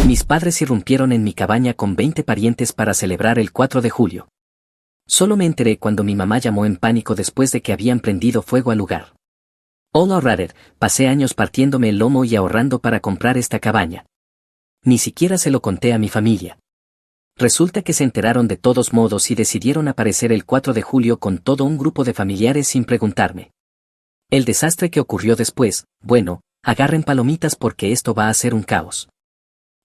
Mis padres irrumpieron en mi cabaña con 20 parientes para celebrar el 4 de julio. Solo me enteré cuando mi mamá llamó en pánico después de que habían prendido fuego al lugar. All already, pasé años partiéndome el lomo y ahorrando para comprar esta cabaña. Ni siquiera se lo conté a mi familia. Resulta que se enteraron de todos modos y decidieron aparecer el 4 de julio con todo un grupo de familiares sin preguntarme. El desastre que ocurrió después, bueno, agarren palomitas porque esto va a ser un caos.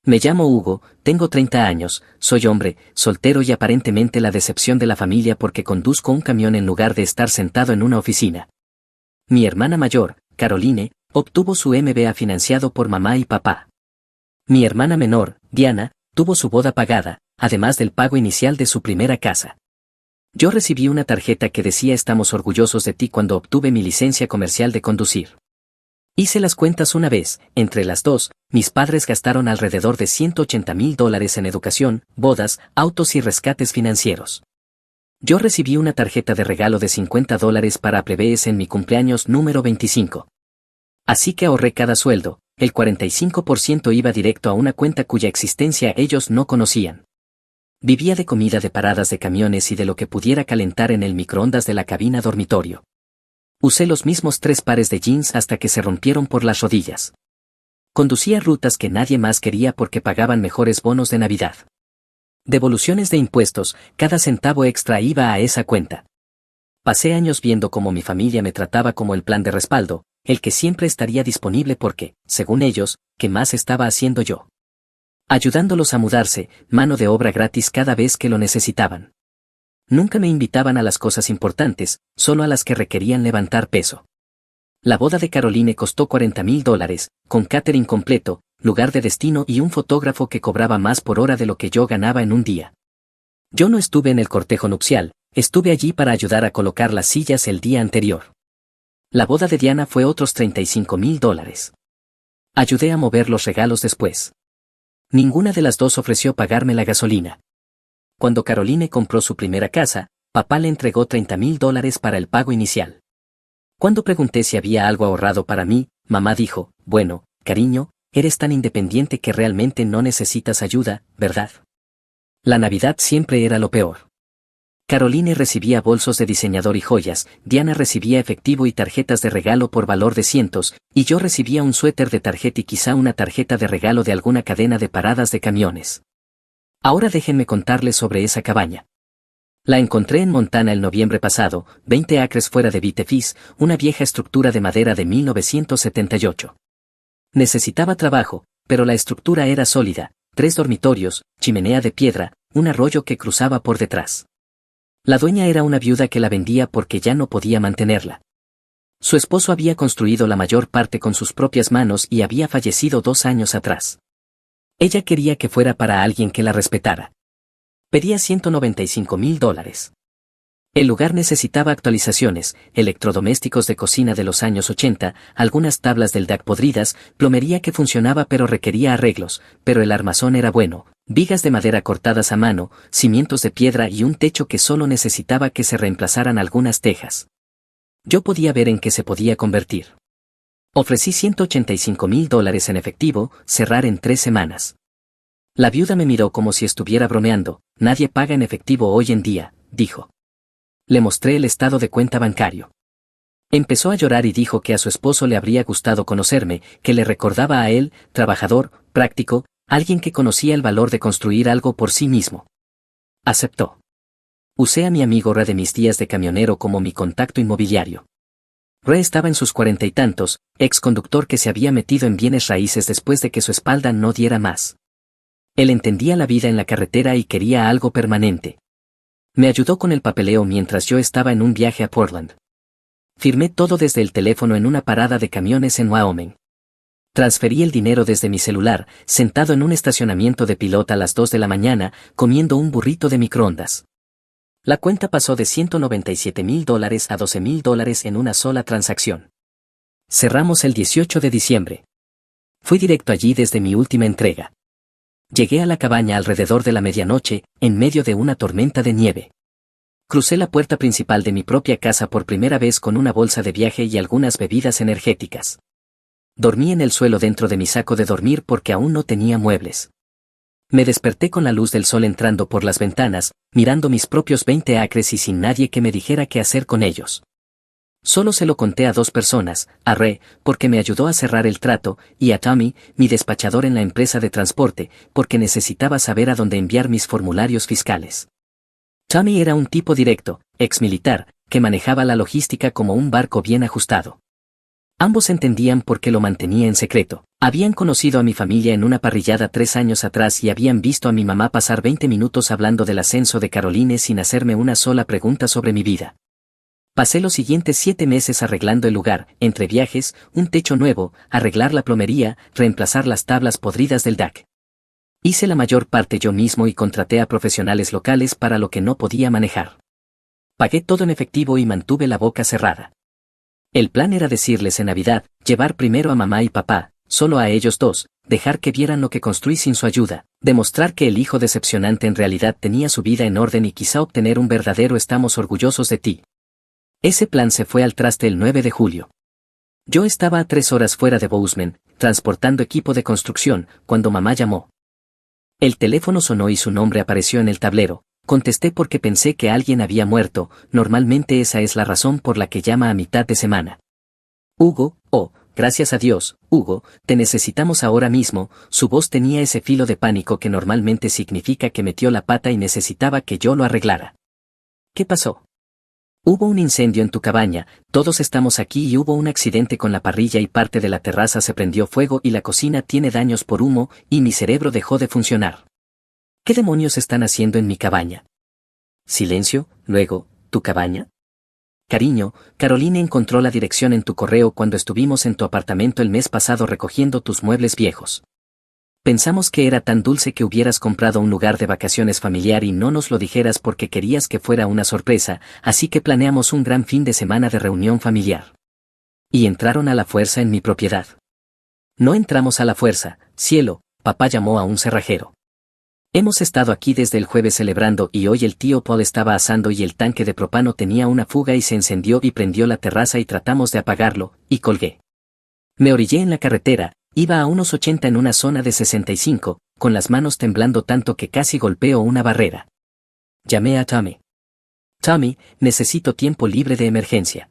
Me llamo Hugo, tengo 30 años, soy hombre, soltero y aparentemente la decepción de la familia porque conduzco un camión en lugar de estar sentado en una oficina. Mi hermana mayor, Caroline, obtuvo su MBA financiado por mamá y papá. Mi hermana menor, Diana, tuvo su boda pagada, además del pago inicial de su primera casa. Yo recibí una tarjeta que decía estamos orgullosos de ti cuando obtuve mi licencia comercial de conducir. Hice las cuentas una vez, entre las dos, mis padres gastaron alrededor de $180,000 en educación, bodas, autos y rescates financieros. Yo recibí una tarjeta de regalo de $50 para plebes en mi cumpleaños número 25. Así que ahorré cada sueldo, el 45% iba directo a una cuenta cuya existencia ellos no conocían. Vivía de comida de paradas de camiones y de lo que pudiera calentar en el microondas de la cabina dormitorio. Usé los mismos 3 pares de jeans hasta que se rompieron por las rodillas. Conducía rutas que nadie más quería porque pagaban mejores bonos de Navidad. Devoluciones de impuestos, cada centavo extra iba a esa cuenta. Pasé años viendo cómo mi familia me trataba como el plan de respaldo, el que siempre estaría disponible porque, según ellos, ¿qué más estaba haciendo yo? Ayudándolos a mudarse, mano de obra gratis cada vez que lo necesitaban. Nunca me invitaban a las cosas importantes, solo a las que requerían levantar peso. La boda de Caroline costó $40,000, con catering completo, lugar de destino y un fotógrafo que cobraba más por hora de lo que yo ganaba en un día. Yo no estuve en el cortejo nupcial, estuve allí para ayudar a colocar las sillas el día anterior. La boda de Diana fue otros $35,000. Ayudé a mover los regalos después. Ninguna de las dos ofreció pagarme la gasolina. Cuando Caroline compró su primera casa, papá le entregó $30,000 para el pago inicial. Cuando pregunté si había algo ahorrado para mí, mamá dijo, bueno, cariño, eres tan independiente que realmente no necesitas ayuda, ¿verdad? La Navidad siempre era lo peor. Caroline recibía bolsos de diseñador y joyas, Diana recibía efectivo y tarjetas de regalo por valor de cientos, y yo recibía un suéter de tarjeta y quizá una tarjeta de regalo de alguna cadena de paradas de camiones. Ahora déjenme contarles sobre esa cabaña. La encontré en Montana el noviembre pasado, 20 acres fuera de Vitefis, una vieja estructura de madera de 1978. Necesitaba trabajo, pero la estructura era sólida, 3 dormitorios, chimenea de piedra, un arroyo que cruzaba por detrás. La dueña era una viuda que la vendía porque ya no podía mantenerla. Su esposo había construido la mayor parte con sus propias manos y había fallecido 2 años atrás. Ella quería que fuera para alguien que la respetara. Pedía $195,000. El lugar necesitaba actualizaciones, electrodomésticos de cocina de los años 80, algunas tablas del DAC podridas, plomería que funcionaba pero requería arreglos, pero el armazón era bueno, vigas de madera cortadas a mano, cimientos de piedra y un techo que solo necesitaba que se reemplazaran algunas tejas. Yo podía ver en qué se podía convertir. Ofrecí $185,000 en efectivo, cerrar en 3 semanas. La viuda me miró como si estuviera bromeando, nadie paga en efectivo hoy en día, dijo. Le mostré el estado de cuenta bancario. Empezó a llorar y dijo que a su esposo le habría gustado conocerme, que le recordaba a él, trabajador, práctico, alguien que conocía el valor de construir algo por sí mismo. Aceptó. Usé a mi amigo Ray de mis días de camionero como mi contacto inmobiliario. Ray estaba en sus 40 y tantos, ex conductor que se había metido en bienes raíces después de que su espalda no diera más. Él entendía la vida en la carretera y quería algo permanente. Me ayudó con el papeleo mientras yo estaba en un viaje a Portland. Firmé todo desde el teléfono en una parada de camiones en Wyoming. Transferí el dinero desde mi celular, sentado en un estacionamiento de pilota a las 2 de la mañana, comiendo un burrito de microondas. La cuenta pasó de $197,000 a $12,000 en una sola transacción. Cerramos el 18 de diciembre. Fui directo allí desde mi última entrega. Llegué a la cabaña alrededor de la medianoche, en medio de una tormenta de nieve. Crucé la puerta principal de mi propia casa por primera vez con una bolsa de viaje y algunas bebidas energéticas. Dormí en el suelo dentro de mi saco de dormir porque aún no tenía muebles. Me desperté con la luz del sol entrando por las ventanas, mirando mis propios 20 acres y sin nadie que me dijera qué hacer con ellos. Solo se lo conté a 2 personas, a Ray, porque me ayudó a cerrar el trato, y a Tommy, mi despachador en la empresa de transporte, porque necesitaba saber a dónde enviar mis formularios fiscales. Tommy era un tipo directo, exmilitar, que manejaba la logística como un barco bien ajustado. Ambos entendían por qué lo mantenía en secreto. Habían conocido a mi familia en una parrillada 3 años atrás y habían visto a mi mamá pasar 20 minutos hablando del ascenso de Caroline sin hacerme una sola pregunta sobre mi vida. Pasé los siguientes 7 meses arreglando el lugar, entre viajes, un techo nuevo, arreglar la plomería, reemplazar las tablas podridas del DAC. Hice la mayor parte yo mismo y contraté a profesionales locales para lo que no podía manejar. Pagué todo en efectivo y mantuve la boca cerrada. El plan era decirles en Navidad, llevar primero a mamá y papá, solo a ellos dos, dejar que vieran lo que construí sin su ayuda, demostrar que el hijo decepcionante en realidad tenía su vida en orden y quizá obtener un verdadero estamos orgullosos de ti. Ese plan se fue al traste el 9 de julio. Yo estaba a 3 horas fuera de Bozeman, transportando equipo de construcción, cuando mamá llamó. El teléfono sonó y su nombre apareció en el tablero. Contesté porque pensé que alguien había muerto, normalmente esa es la razón por la que llama a mitad de semana. Hugo, oh, gracias a Dios, Hugo, te necesitamos ahora mismo. Su voz tenía ese filo de pánico que normalmente significa que metió la pata y necesitaba que yo lo arreglara. ¿Qué pasó? Hubo un incendio en tu cabaña, todos estamos aquí y hubo un accidente con la parrilla y parte de la terraza se prendió fuego y la cocina tiene daños por humo y mi cerebro dejó de funcionar. ¿Qué demonios están haciendo en mi cabaña? Silencio, luego, ¿tu cabaña? Cariño, Caroline encontró la dirección en tu correo cuando estuvimos en tu apartamento el mes pasado recogiendo tus muebles viejos. Pensamos que era tan dulce que hubieras comprado un lugar de vacaciones familiar y no nos lo dijeras porque querías que fuera una sorpresa, así que planeamos un gran fin de semana de reunión familiar. Y entraron a la fuerza en mi propiedad. No entramos a la fuerza, cielo, papá llamó a un cerrajero. Hemos estado aquí desde el jueves celebrando y hoy el tío Paul estaba asando y el tanque de propano tenía una fuga y se encendió y prendió la terraza y tratamos de apagarlo, y colgué. Me orillé en la carretera. Iba a unos 80 en una zona de 65, con las manos temblando tanto que casi golpeo una barrera. Llamé a Tommy. Tommy, necesito tiempo libre de emergencia.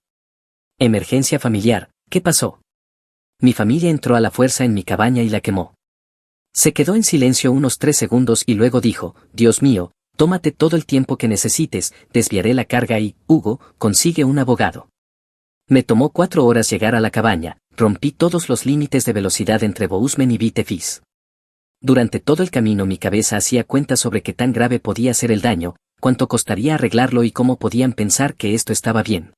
Emergencia familiar, ¿qué pasó? Mi familia entró a la fuerza en mi cabaña y la quemó. Se quedó en silencio unos 3 segundos y luego dijo, Dios mío, tómate todo el tiempo que necesites, desviaré la carga y, Hugo, consigue un abogado. Me tomó 4 horas llegar a la cabaña, rompí todos los límites de velocidad entre Bozeman y Vitefis. Durante todo el camino mi cabeza hacía cuentas sobre qué tan grave podía ser el daño, cuánto costaría arreglarlo y cómo podían pensar que esto estaba bien.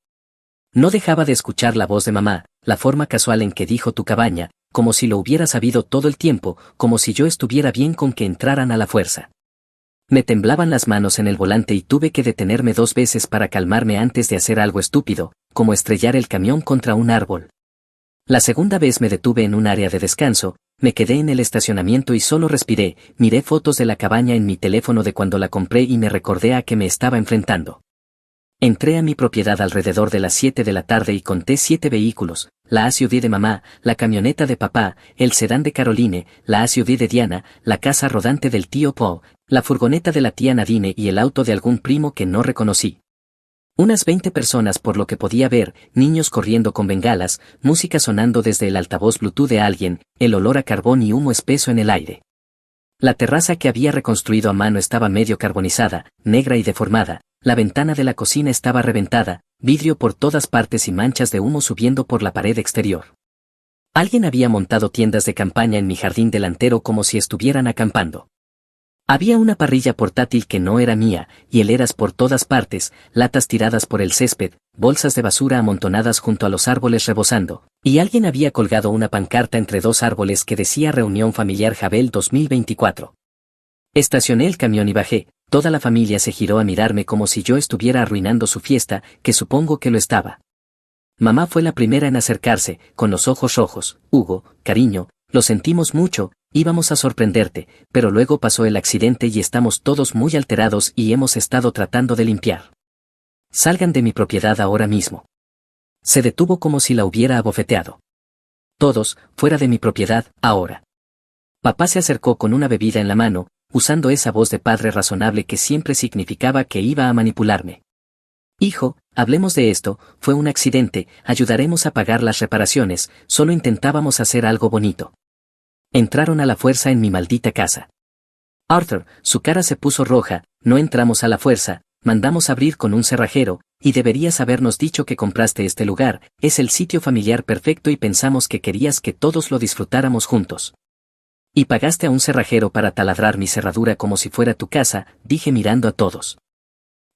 No dejaba de escuchar la voz de mamá, la forma casual en que dijo tu cabaña, como si lo hubiera sabido todo el tiempo, como si yo estuviera bien con que entraran a la fuerza. Me temblaban las manos en el volante y tuve que detenerme 2 veces para calmarme antes de hacer algo estúpido, como estrellar el camión contra un árbol. La segunda vez me detuve en un área de descanso, me quedé en el estacionamiento y solo respiré, miré fotos de la cabaña en mi teléfono de cuando la compré y me recordé a qué me estaba enfrentando. Entré a mi propiedad alrededor de las 7 de la tarde y conté 7 vehículos, la SUV de mamá, la camioneta de papá, el sedán de Caroline, la SUV de Diana, la casa rodante del tío Paul, la furgoneta de la tía Nadine y el auto de algún primo que no reconocí. Unas 20 personas por lo que podía ver, niños corriendo con bengalas, música sonando desde el altavoz Bluetooth de alguien, el olor a carbón y humo espeso en el aire. La terraza que había reconstruido a mano estaba medio carbonizada, negra y deformada, la ventana de la cocina estaba reventada, vidrio por todas partes y manchas de humo subiendo por la pared exterior. Alguien había montado tiendas de campaña en mi jardín delantero como si estuvieran acampando. Había una parrilla portátil que no era mía, hieleras por todas partes, latas tiradas por el césped, bolsas de basura amontonadas junto a los árboles rebosando, y alguien había colgado una pancarta entre 2 árboles que decía Reunión Familiar Jabel 2024. Estacioné el camión y bajé, toda la familia se giró a mirarme como si yo estuviera arruinando su fiesta, que supongo que lo estaba. Mamá fue la primera en acercarse, con los ojos rojos, Hugo, cariño, lo sentimos mucho, íbamos a sorprenderte, pero luego pasó el accidente y estamos todos muy alterados y hemos estado tratando de limpiar. Salgan de mi propiedad ahora mismo. Se detuvo como si la hubiera abofeteado. Todos, fuera de mi propiedad, ahora. Papá se acercó con una bebida en la mano, usando esa voz de padre razonable que siempre significaba que iba a manipularme. Hijo, hablemos de esto, fue un accidente, ayudaremos a pagar las reparaciones, solo intentábamos hacer algo bonito. Entraron a la fuerza en mi maldita casa. Arthur, su cara se puso roja, no entramos a la fuerza, mandamos abrir con un cerrajero, y deberías habernos dicho que compraste este lugar, es el sitio familiar perfecto y pensamos que querías que todos lo disfrutáramos juntos. Y pagaste a un cerrajero para taladrar mi cerradura como si fuera tu casa, dije mirando a todos.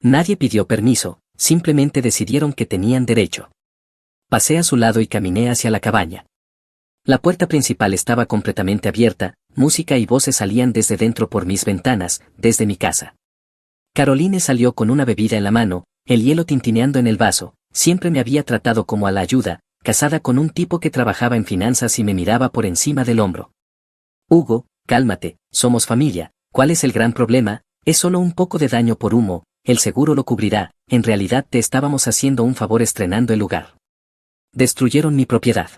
Nadie pidió permiso, simplemente decidieron que tenían derecho. Pasé a su lado y caminé hacia la cabaña. La puerta principal estaba completamente abierta, música y voces salían desde dentro por mis ventanas, desde mi casa. Caroline salió con una bebida en la mano, el hielo tintineando en el vaso, siempre me había tratado como a la ayuda, casada con un tipo que trabajaba en finanzas y me miraba por encima del hombro. Hugo, cálmate, somos familia, ¿cuál es el gran problema? Es solo un poco de daño por humo, el seguro lo cubrirá, en realidad te estábamos haciendo un favor estrenando el lugar. Destruyeron mi propiedad.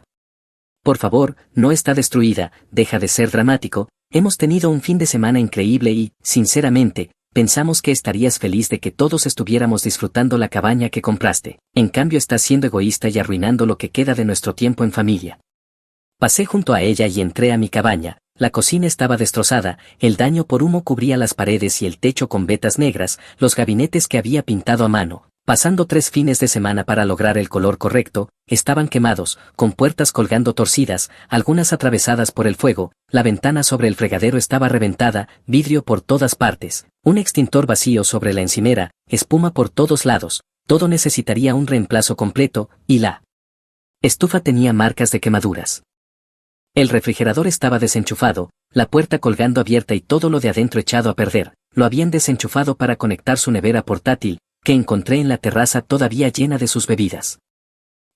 Por favor, no está destruida, deja de ser dramático, hemos tenido un fin de semana increíble y, sinceramente, pensamos que estarías feliz de que todos estuviéramos disfrutando la cabaña que compraste, en cambio estás siendo egoísta y arruinando lo que queda de nuestro tiempo en familia. Pasé junto a ella y entré a mi cabaña, la cocina estaba destrozada, el daño por humo cubría las paredes y el techo con vetas negras, los gabinetes que había pintado a mano, pasando 3 fines de semana para lograr el color correcto, estaban quemados, con puertas colgando torcidas, algunas atravesadas por el fuego, la ventana sobre el fregadero estaba reventada, vidrio por todas partes, un extintor vacío sobre la encimera, espuma por todos lados, todo necesitaría un reemplazo completo, y la estufa tenía marcas de quemaduras. El refrigerador estaba desenchufado, la puerta colgando abierta y todo lo de adentro echado a perder, lo habían desenchufado para conectar su nevera portátil, que encontré en la terraza todavía llena de sus bebidas.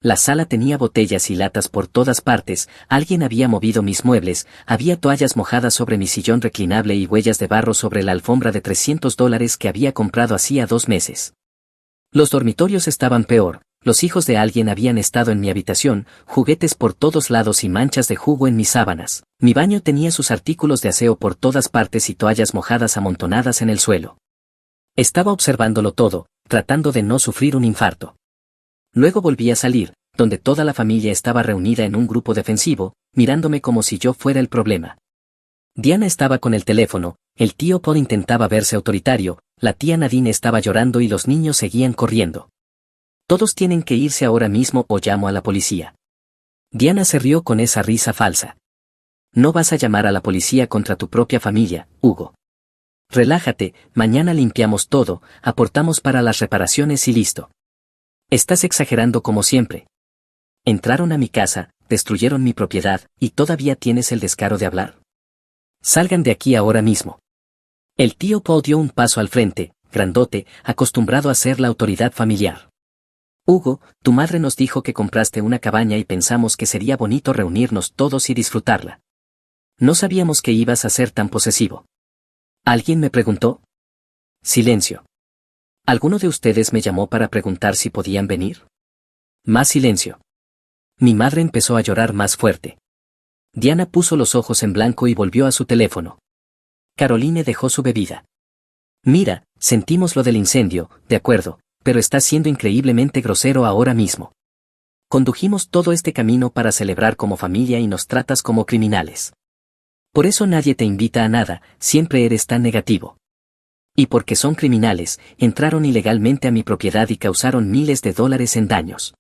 La sala tenía botellas y latas por todas partes, alguien había movido mis muebles, había toallas mojadas sobre mi sillón reclinable y huellas de barro sobre la alfombra de $300 que había comprado hacía 2 meses. Los dormitorios estaban peor, los hijos de alguien habían estado en mi habitación, juguetes por todos lados y manchas de jugo en mis sábanas, mi baño tenía sus artículos de aseo por todas partes y toallas mojadas amontonadas en el suelo. Estaba observándolo todo, tratando de no sufrir un infarto. Luego volví a salir, donde toda la familia estaba reunida en un grupo defensivo, mirándome como si yo fuera el problema. Diana estaba con el teléfono, el tío Paul intentaba verse autoritario, la tía Nadine estaba llorando y los niños seguían corriendo. Todos tienen que irse ahora mismo o llamo a la policía. Diana se rió con esa risa falsa. No vas a llamar a la policía contra tu propia familia, Hugo. Relájate, mañana limpiamos todo, aportamos para las reparaciones y listo. Estás exagerando como siempre. Entraron a mi casa, destruyeron mi propiedad, y todavía tienes el descaro de hablar. Salgan de aquí ahora mismo. El tío Paul dio un paso al frente, grandote, acostumbrado a ser la autoridad familiar. Hugo, tu madre nos dijo que compraste una cabaña y pensamos que sería bonito reunirnos todos y disfrutarla. No sabíamos que ibas a ser tan posesivo. ¿Alguien me preguntó? Silencio. ¿Alguno de ustedes me llamó para preguntar si podían venir? Más silencio. Mi madre empezó a llorar más fuerte. Diana puso los ojos en blanco y volvió a su teléfono. Caroline dejó su bebida. Mira, sentimos lo del incendio, de acuerdo, pero estás siendo increíblemente grosero ahora mismo. Condujimos todo este camino para celebrar como familia y nos tratas como criminales. Por eso nadie te invita a nada, siempre eres tan negativo. Y porque son criminales, entraron ilegalmente a mi propiedad y causaron miles de dólares en daños.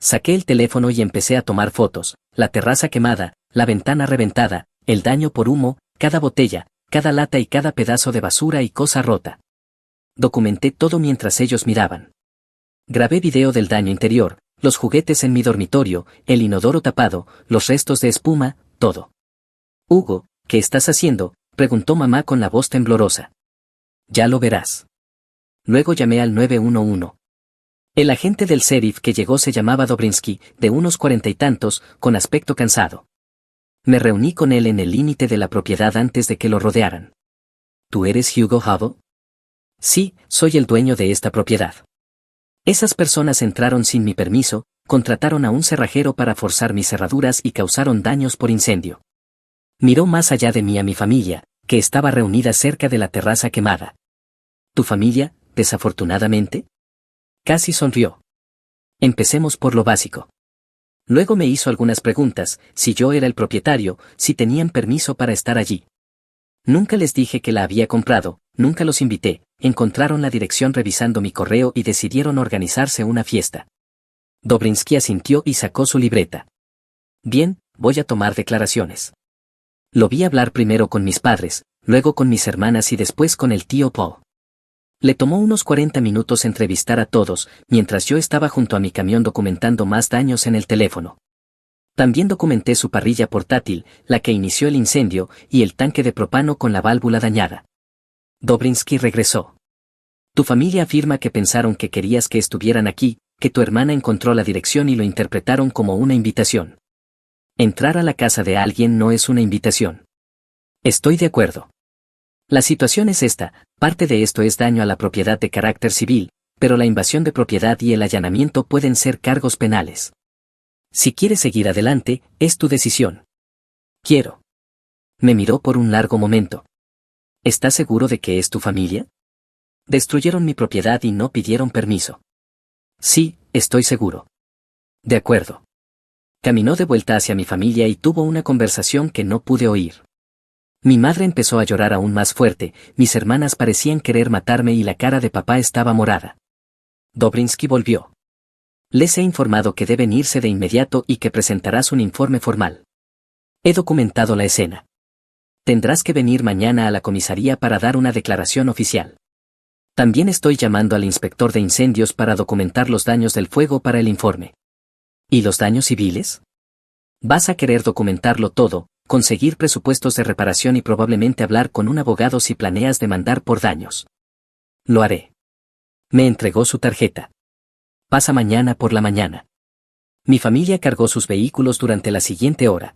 Saqué el teléfono y empecé a tomar fotos, la terraza quemada, la ventana reventada, el daño por humo, cada botella, cada lata y cada pedazo de basura y cosa rota. Documenté todo mientras ellos miraban. Grabé video del daño interior, los juguetes en mi dormitorio, el inodoro tapado, los restos de espuma, todo. Hugo, ¿qué estás haciendo?, preguntó mamá con la voz temblorosa. Ya lo verás. Luego llamé al 911. El agente del sheriff que llegó se llamaba Dobrinsky, de unos 40 y tantos, con aspecto cansado. Me reuní con él en el límite de la propiedad antes de que lo rodearan. ¿Tú eres Hugo Hubble? Sí, soy el dueño de esta propiedad. Esas personas entraron sin mi permiso, contrataron a un cerrajero para forzar mis cerraduras y causaron daños por incendio. Miró más allá de mí a mi familia, que estaba reunida cerca de la terraza quemada. ¿Tu familia, desafortunadamente? Casi sonrió. Empecemos por lo básico. Luego me hizo algunas preguntas, si yo era el propietario, si tenían permiso para estar allí. Nunca les dije que la había comprado, nunca los invité, encontraron la dirección revisando mi correo y decidieron organizarse una fiesta. Dobrinsky asintió y sacó su libreta. Bien, voy a tomar declaraciones. Lo vi hablar primero con mis padres, luego con mis hermanas y después con el tío Paul. Le tomó unos 40 minutos entrevistar a todos, mientras yo estaba junto a mi camión documentando más daños en el teléfono. También documenté su parrilla portátil, la que inició el incendio, y el tanque de propano con la válvula dañada. Dobrinsky regresó. Tu familia afirma que pensaron que querías que estuvieran aquí, que tu hermana encontró la dirección y lo interpretaron como una invitación. Entrar a la casa de alguien no es una invitación. Estoy de acuerdo. La situación es esta, parte de esto es daño a la propiedad de carácter civil, pero la invasión de propiedad y el allanamiento pueden ser cargos penales. Si quieres seguir adelante, es tu decisión. Quiero. Me miró por un largo momento. ¿Estás seguro de que es tu familia? Destruyeron mi propiedad y no pidieron permiso. Sí, estoy seguro. De acuerdo. Caminó de vuelta hacia mi familia y tuvo una conversación que no pude oír. Mi madre empezó a llorar aún más fuerte, mis hermanas parecían querer matarme y la cara de papá estaba morada. Dobrinsky volvió. Les he informado que deben irse de inmediato y que presentarás un informe formal. He documentado la escena. Tendrás que venir mañana a la comisaría para dar una declaración oficial. También estoy llamando al inspector de incendios para documentar los daños del fuego para el informe. ¿Y los daños civiles? Vas a querer documentarlo todo, conseguir presupuestos de reparación y probablemente hablar con un abogado si planeas demandar por daños. Lo haré. Me entregó su tarjeta. Pasa mañana por la mañana. Mi familia cargó sus vehículos durante la siguiente hora.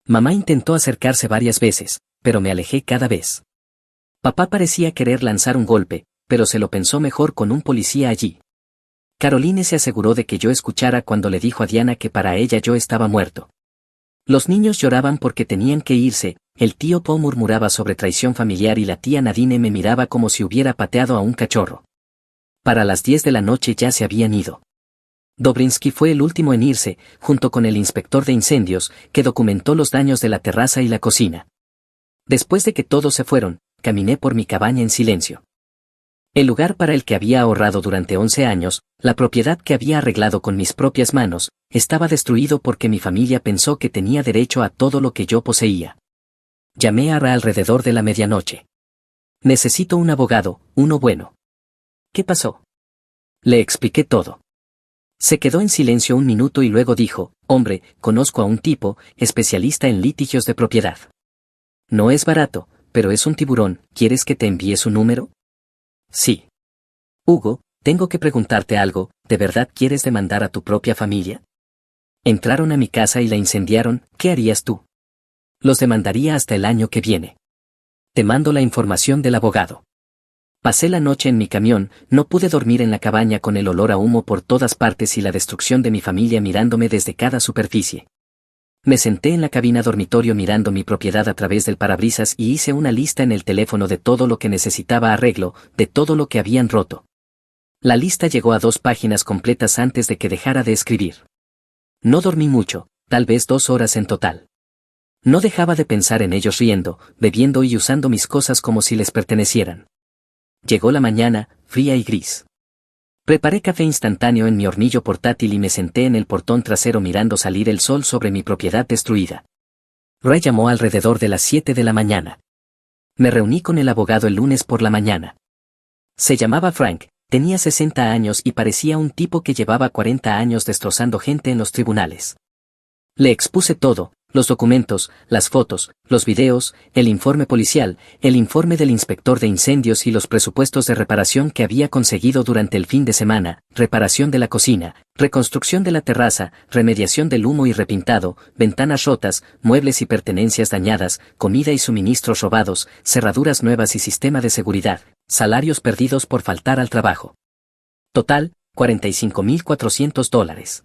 Mamá intentó acercarse varias veces, pero me alejé cada vez. Papá parecía querer lanzar un golpe, pero se lo pensó mejor con un policía allí. Caroline se aseguró de que yo escuchara cuando le dijo a Diana que para ella yo estaba muerto. Los niños lloraban porque tenían que irse, el tío Paul murmuraba sobre traición familiar y la tía Nadine me miraba como si hubiera pateado a un cachorro. Para las 10 de la noche ya se habían ido. Dobrinsky fue el último en irse, junto con el inspector de incendios, que documentó los daños de la terraza y la cocina. Después de que todos se fueron, caminé por mi cabaña en silencio. El lugar para el que había ahorrado durante 11 años, la propiedad que había arreglado con mis propias manos, estaba destruido porque mi familia pensó que tenía derecho a todo lo que yo poseía. Llamé a Ra alrededor de la medianoche. Necesito un abogado, uno bueno. ¿Qué pasó? Le expliqué todo. Se quedó en silencio un minuto y luego dijo, hombre, conozco a un tipo, especialista en litigios de propiedad. No es barato, pero es un tiburón, ¿quieres que te envíe su número? Sí. Hugo, tengo que preguntarte algo, ¿de verdad quieres demandar a tu propia familia? Entraron a mi casa y la incendiaron, ¿qué harías tú? Los demandaría hasta el año que viene. Te mando la información del abogado. Pasé la noche en mi camión, no pude dormir en la cabaña con el olor a humo por todas partes y la destrucción de mi familia mirándome desde cada superficie. Me senté en la cabina dormitorio mirando mi propiedad a través del parabrisas y hice una lista en el teléfono de todo lo que necesitaba arreglo, de todo lo que habían roto. La lista llegó a 2 páginas completas antes de que dejara de escribir. No dormí mucho, tal vez 2 horas en total. No dejaba de pensar en ellos riendo, bebiendo y usando mis cosas como si les pertenecieran. Llegó la mañana, fría y gris. Preparé café instantáneo en mi hornillo portátil y me senté en el portón trasero mirando salir el sol sobre mi propiedad destruida. Ray llamó alrededor de las 7 de la mañana. Me reuní con el abogado el lunes por la mañana. Se llamaba Frank, tenía 60 años y parecía un tipo que llevaba 40 años destrozando gente en los tribunales. Le expuse todo, los documentos, las fotos, los videos, el informe policial, el informe del inspector de incendios y los presupuestos de reparación que había conseguido durante el fin de semana, reparación de la cocina, reconstrucción de la terraza, remediación del humo y repintado, ventanas rotas, muebles y pertenencias dañadas, comida y suministros robados, cerraduras nuevas y sistema de seguridad, salarios perdidos por faltar al trabajo. Total, $45,400.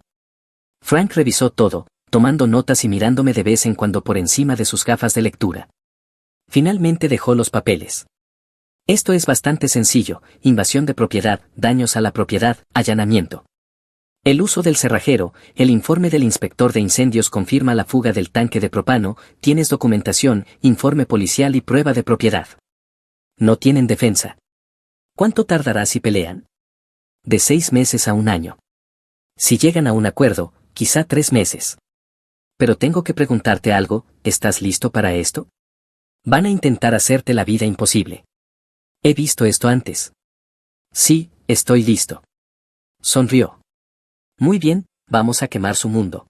Frank revisó todo, tomando notas y mirándome de vez en cuando por encima de sus gafas de lectura. Finalmente dejó los papeles. Esto es bastante sencillo: invasión de propiedad, daños a la propiedad, allanamiento. El uso del cerrajero, el informe del inspector de incendios confirma la fuga del tanque de propano, tienes documentación, informe policial y prueba de propiedad. No tienen defensa. ¿Cuánto tardará si pelean? De 6 meses a 1 año. Si llegan a un acuerdo, quizá 3 meses. Pero tengo que preguntarte algo: ¿estás listo para esto? Van a intentar hacerte la vida imposible. He visto esto antes. Sí, estoy listo. Sonrió. Muy bien, vamos a quemar su mundo.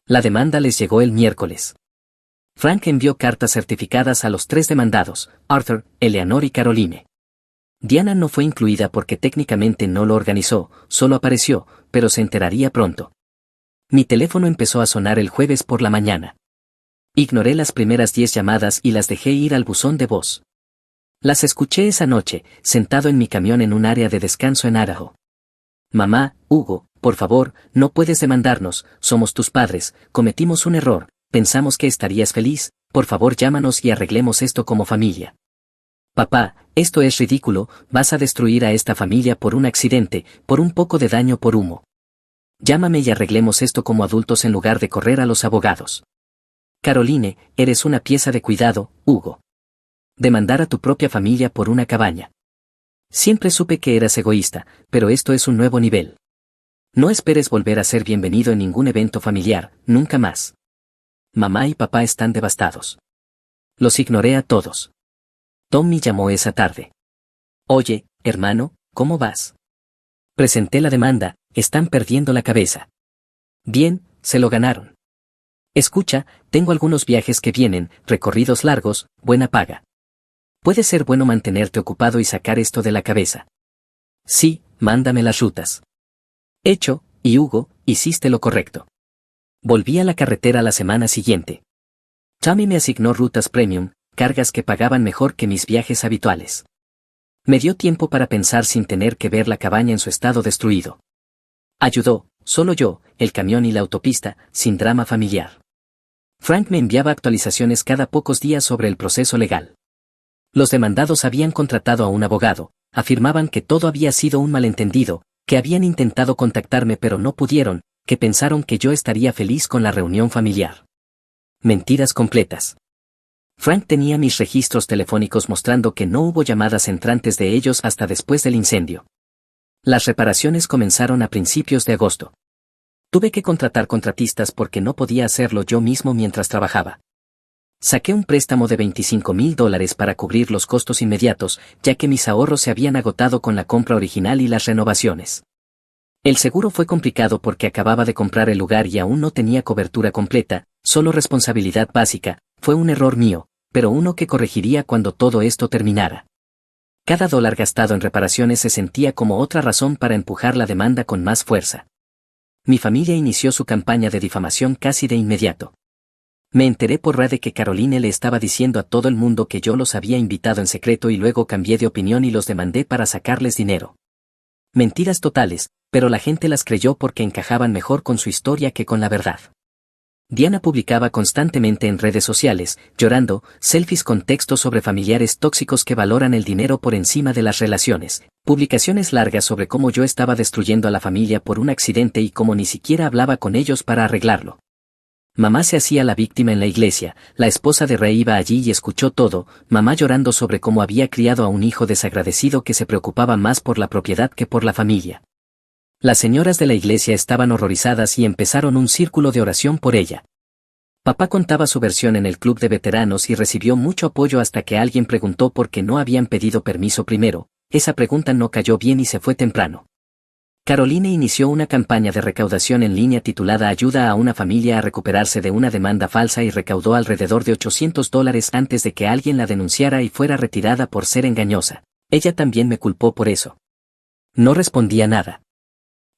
La demanda les llegó el miércoles. Frank envió cartas certificadas a los 3 demandados: Arthur, Eleanor y Caroline. Diana no fue incluida porque técnicamente no lo organizó, solo apareció, pero se enteraría pronto. Mi teléfono empezó a sonar el jueves por la mañana. Ignoré las primeras 10 llamadas y las dejé ir al buzón de voz. Las escuché esa noche, sentado en mi camión en un área de descanso en Idaho. Mamá, Hugo, por favor, no puedes demandarnos, somos tus padres, cometimos un error, pensamos que estarías feliz, por favor llámanos y arreglemos esto como familia. Papá, esto es ridículo, vas a destruir a esta familia por un accidente, por un poco de daño por humo. Llámame y arreglemos esto como adultos en lugar de correr a los abogados. Caroline, eres una pieza de cuidado, Hugo. Demandar a tu propia familia por una cabaña. Siempre supe que eras egoísta, pero esto es un nuevo nivel. No esperes volver a ser bienvenido en ningún evento familiar, nunca más. Mamá y papá están devastados. Los ignoré a todos. Tom me llamó esa tarde. Oye, hermano, ¿cómo vas? Presenté la demanda, están perdiendo la cabeza. Bien, se lo ganaron. Escucha, tengo algunos viajes que vienen, recorridos largos, buena paga. Puede ser bueno mantenerte ocupado y sacar esto de la cabeza. Sí, mándame las rutas. Hecho, y Hugo, hiciste lo correcto. Volví a la carretera la semana siguiente. Tommy me asignó rutas premium, cargas que pagaban mejor que mis viajes habituales. Me dio tiempo para pensar sin tener que ver la cabaña en su estado destruido. Ayudó, solo yo, el camión y la autopista, sin drama familiar. Frank me enviaba actualizaciones cada pocos días sobre el proceso legal. Los demandados habían contratado a un abogado, afirmaban que todo había sido un malentendido, que habían intentado contactarme pero no pudieron, que pensaron que yo estaría feliz con la reunión familiar. Mentiras completas. Frank tenía mis registros telefónicos mostrando que no hubo llamadas entrantes de ellos hasta después del incendio. Las reparaciones comenzaron a principios de agosto. Tuve que contratar contratistas porque no podía hacerlo yo mismo mientras trabajaba. Saqué un préstamo de $25,000 para cubrir los costos inmediatos, ya que mis ahorros se habían agotado con la compra original y las renovaciones. El seguro fue complicado porque acababa de comprar el lugar y aún no tenía cobertura completa, solo responsabilidad básica. Fue un error mío, pero uno que corregiría cuando todo esto terminara. Cada dólar gastado en reparaciones se sentía como otra razón para empujar la demanda con más fuerza. Mi familia inició su campaña de difamación casi de inmediato. Me enteré por radio que Caroline le estaba diciendo a todo el mundo que yo los había invitado en secreto y luego cambié de opinión y los demandé para sacarles dinero. Mentiras totales, pero la gente las creyó porque encajaban mejor con su historia que con la verdad. Diana publicaba constantemente en redes sociales, llorando, selfies con textos sobre familiares tóxicos que valoran el dinero por encima de las relaciones, publicaciones largas sobre cómo yo estaba destruyendo a la familia por un accidente y cómo ni siquiera hablaba con ellos para arreglarlo. Mamá se hacía la víctima en la iglesia, la esposa de Ray iba allí y escuchó todo, mamá llorando sobre cómo había criado a un hijo desagradecido que se preocupaba más por la propiedad que por la familia. Las señoras de la iglesia estaban horrorizadas y empezaron un círculo de oración por ella. Papá contaba su versión en el club de veteranos y recibió mucho apoyo hasta que alguien preguntó por qué no habían pedido permiso primero. Esa pregunta no cayó bien y se fue temprano. Caroline inició una campaña de recaudación en línea titulada Ayuda a una familia a recuperarse de una demanda falsa y recaudó alrededor de $800 antes de que alguien la denunciara y fuera retirada por ser engañosa. Ella también me culpó por eso. No respondía nada.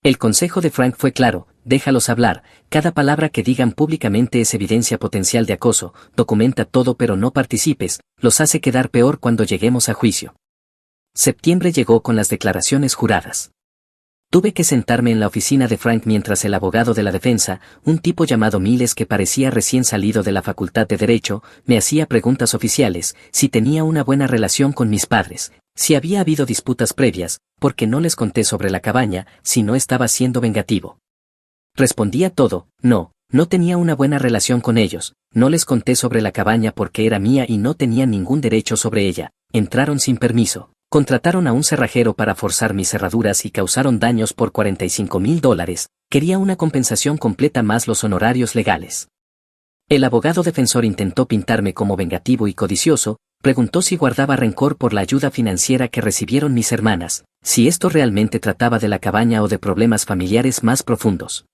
El consejo de Frank fue claro: déjalos hablar, cada palabra que digan públicamente es evidencia potencial de acoso, documenta todo pero no participes, los hace quedar peor cuando lleguemos a juicio. Septiembre llegó con las declaraciones juradas. Tuve que sentarme en la oficina de Frank mientras el abogado de la defensa, un tipo llamado Miles que parecía recién salido de la Facultad de Derecho, me hacía preguntas oficiales, si tenía una buena relación con mis padres, si había habido disputas previas, porque no les conté sobre la cabaña, si no estaba siendo vengativo. Respondía todo, no tenía una buena relación con ellos, no les conté sobre la cabaña porque era mía y no tenía ningún derecho sobre ella, entraron sin permiso. Contrataron a un cerrajero para forzar mis cerraduras y causaron daños por $45,000, quería una compensación completa más los honorarios legales. El abogado defensor intentó pintarme como vengativo y codicioso, preguntó si guardaba rencor por la ayuda financiera que recibieron mis hermanas, si esto realmente trataba de la cabaña o de problemas familiares más profundos.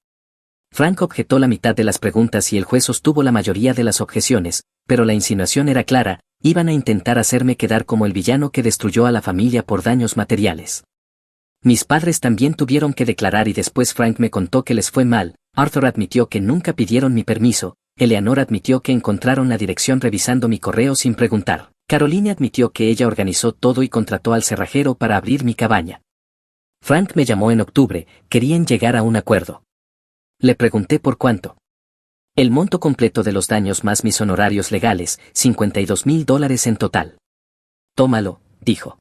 Frank objetó la mitad de las preguntas y el juez sostuvo la mayoría de las objeciones, pero la insinuación era clara, iban a intentar hacerme quedar como el villano que destruyó a la familia por daños materiales. Mis padres también tuvieron que declarar y después Frank me contó que les fue mal, Arthur admitió que nunca pidieron mi permiso, Eleanor admitió que encontraron la dirección revisando mi correo sin preguntar, Caroline admitió que ella organizó todo y contrató al cerrajero para abrir mi cabaña. Frank me llamó en octubre, querían llegar a un acuerdo. Le pregunté por cuánto. El monto completo de los daños más mis honorarios legales, $52,000 en total. Tómalo, dijo.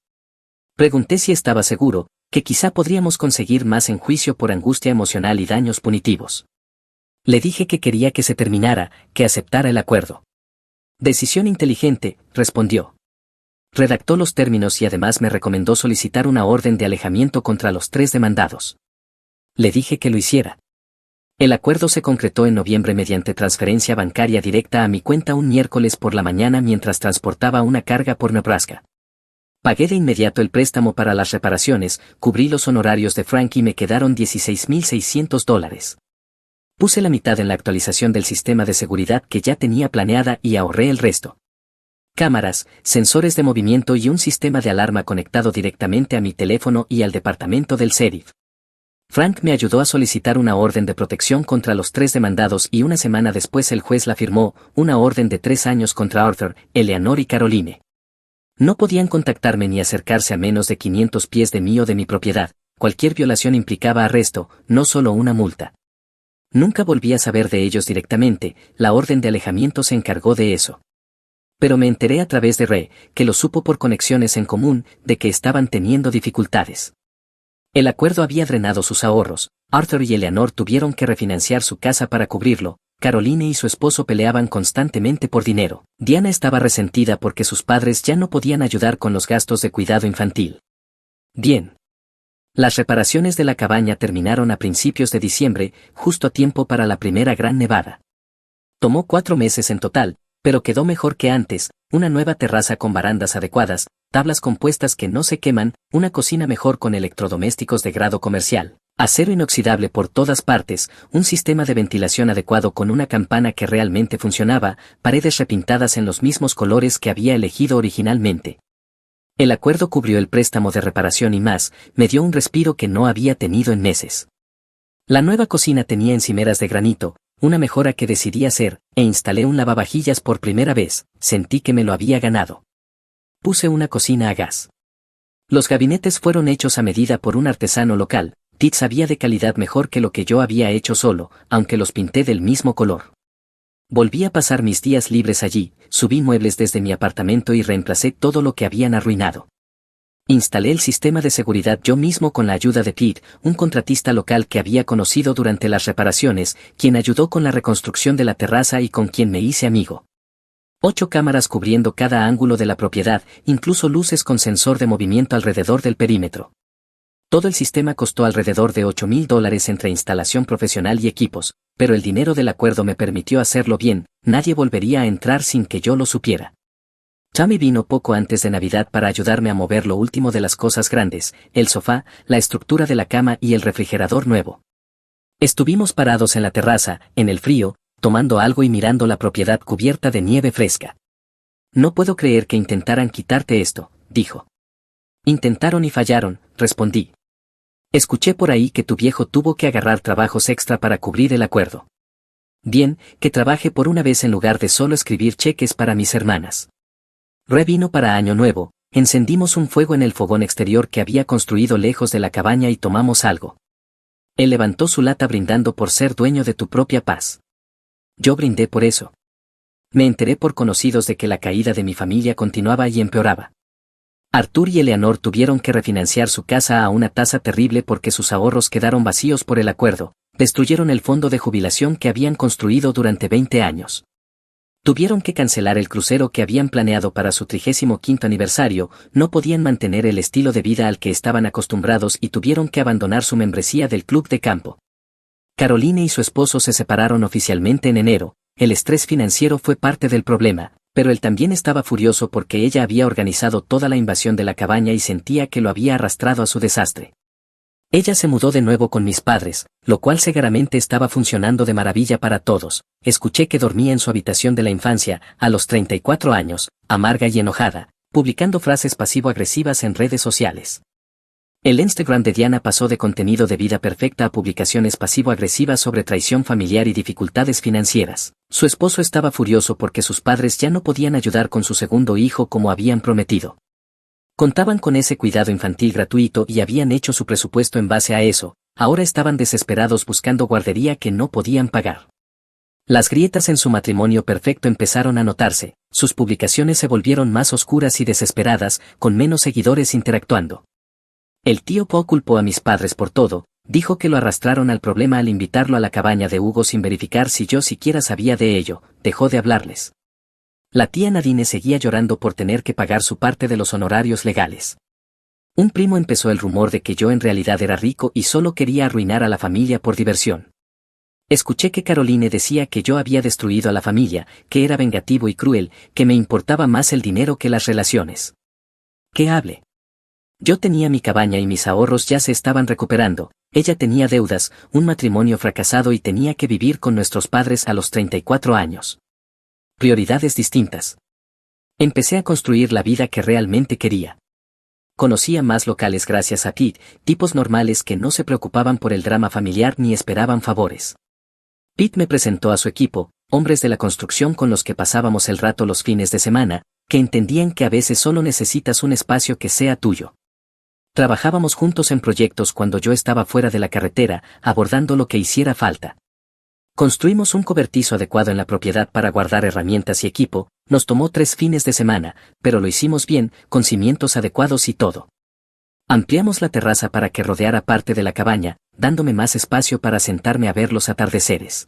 Pregunté si estaba seguro, que quizá podríamos conseguir más en juicio por angustia emocional y daños punitivos. Le dije que quería que se terminara, que aceptara el acuerdo. Decisión inteligente, respondió. Redactó los términos y además me recomendó solicitar una orden de alejamiento contra los 3 demandados. Le dije que lo hiciera. El acuerdo se concretó en noviembre mediante transferencia bancaria directa a mi cuenta un miércoles por la mañana mientras transportaba una carga por Nebraska. Pagué de inmediato el préstamo para las reparaciones, cubrí los honorarios de Frank y me quedaron $16,600. Puse la mitad en la actualización del sistema de seguridad que ya tenía planeada y ahorré el resto. Cámaras, sensores de movimiento y un sistema de alarma conectado directamente a mi teléfono y al departamento del sheriff. Frank me ayudó a solicitar una orden de protección contra los 3 demandados y una semana después el juez la firmó, una orden de 3 años contra Arthur, Eleanor y Caroline. No podían contactarme ni acercarse a menos de 500 pies de mí o de mi propiedad, cualquier violación implicaba arresto, no solo una multa. Nunca volví a saber de ellos directamente, la orden de alejamiento se encargó de eso. Pero me enteré a través de Ray, que lo supo por conexiones en común, de que estaban teniendo dificultades. El acuerdo había drenado sus ahorros, Arthur y Eleanor tuvieron que refinanciar su casa para cubrirlo, Caroline y su esposo peleaban constantemente por dinero, Diana estaba resentida porque sus padres ya no podían ayudar con los gastos de cuidado infantil. Bien. Las reparaciones de la cabaña terminaron a principios de diciembre, justo a tiempo para la primera gran nevada. Tomó 4 meses en total, pero quedó mejor que antes, una nueva terraza con barandas adecuadas, tablas compuestas que no se queman, una cocina mejor con electrodomésticos de grado comercial, acero inoxidable por todas partes, un sistema de ventilación adecuado con una campana que realmente funcionaba, paredes repintadas en los mismos colores que había elegido originalmente. El acuerdo cubrió el préstamo de reparación y más, me dio un respiro que no había tenido en meses. La nueva cocina tenía encimeras de granito, una mejora que decidí hacer, e instalé un lavavajillas por primera vez, sentí que me lo había ganado. Puse una cocina a gas. Los gabinetes fueron hechos a medida por un artesano local, Tit sabía de calidad mejor que lo que yo había hecho solo, aunque los pinté del mismo color. Volví a pasar mis días libres allí, subí muebles desde mi apartamento y reemplacé todo lo que habían arruinado. Instalé el sistema de seguridad yo mismo con la ayuda de Pete, un contratista local que había conocido durante las reparaciones, quien ayudó con la reconstrucción de la terraza y con quien me hice amigo. 8 cámaras cubriendo cada ángulo de la propiedad, incluso luces con sensor de movimiento alrededor del perímetro. Todo el sistema costó alrededor de $8,000 entre instalación profesional y equipos, pero el dinero del acuerdo me permitió hacerlo bien, nadie volvería a entrar sin que yo lo supiera. Tammy vino poco antes de Navidad para ayudarme a mover lo último de las cosas grandes, el sofá, la estructura de la cama y el refrigerador nuevo. Estuvimos parados en la terraza, en el frío, tomando algo y mirando la propiedad cubierta de nieve fresca. No puedo creer que intentaran quitarte esto, dijo. Intentaron y fallaron, respondí. Escuché por ahí que tu viejo tuvo que agarrar trabajos extra para cubrir el acuerdo. Bien, que trabaje por una vez en lugar de solo escribir cheques para mis hermanas. Vino para Año Nuevo, encendimos un fuego en el fogón exterior que había construido lejos de la cabaña y tomamos algo. Él levantó su lata brindando por ser dueño de tu propia paz. Yo brindé por eso. Me enteré por conocidos de que la caída de mi familia continuaba y empeoraba. Arthur y Eleanor tuvieron que refinanciar su casa a una tasa terrible porque sus ahorros quedaron vacíos por el acuerdo, destruyeron el fondo de jubilación que habían construido durante 20 años. Tuvieron que cancelar el crucero que habían planeado para su 35º aniversario, no podían mantener el estilo de vida al que estaban acostumbrados y tuvieron que abandonar su membresía del club de campo. Caroline y su esposo se separaron oficialmente en enero, el estrés financiero fue parte del problema, pero él también estaba furioso porque ella había organizado toda la invasión de la cabaña y sentía que lo había arrastrado a su desastre. Ella se mudó de nuevo con mis padres, lo cual seguramente estaba funcionando de maravilla para todos. Escuché que dormía en su habitación de la infancia, a los 34 años, amarga y enojada, publicando frases pasivo-agresivas en redes sociales. El Instagram de Diana pasó de contenido de vida perfecta a publicaciones pasivo-agresivas sobre traición familiar y dificultades financieras. Su esposo estaba furioso porque sus padres ya no podían ayudar con su segundo hijo como habían prometido. Contaban con ese cuidado infantil gratuito y habían hecho su presupuesto en base a eso, ahora estaban desesperados buscando guardería que no podían pagar. Las grietas en su matrimonio perfecto empezaron a notarse, sus publicaciones se volvieron más oscuras y desesperadas, con menos seguidores interactuando. El tío Po culpó a mis padres por todo, dijo que lo arrastraron al problema al invitarlo a la cabaña de Hugo sin verificar si yo siquiera sabía de ello, dejó de hablarles. La tía Nadine seguía llorando por tener que pagar su parte de los honorarios legales. Un primo empezó el rumor de que yo en realidad era rico y solo quería arruinar a la familia por diversión. Escuché que Caroline decía que yo había destruido a la familia, que era vengativo y cruel, que me importaba más el dinero que las relaciones. ¿Qué hable? Yo tenía mi cabaña y mis ahorros ya se estaban recuperando, ella tenía deudas, un matrimonio fracasado y tenía que vivir con nuestros padres a los 34 años. Prioridades distintas. Empecé a construir la vida que realmente quería. Conocía más locales gracias a Pete, tipos normales que no se preocupaban por el drama familiar ni esperaban favores. Pete me presentó a su equipo, hombres de la construcción con los que pasábamos el rato los fines de semana, que entendían que a veces solo necesitas un espacio que sea tuyo. Trabajábamos juntos en proyectos cuando yo estaba fuera de la carretera, abordando lo que hiciera falta. Construimos un cobertizo adecuado en la propiedad para guardar herramientas y equipo, nos tomó 3 fines de semana, pero lo hicimos bien, con cimientos adecuados y todo. Ampliamos la terraza para que rodeara parte de la cabaña, dándome más espacio para sentarme a ver los atardeceres.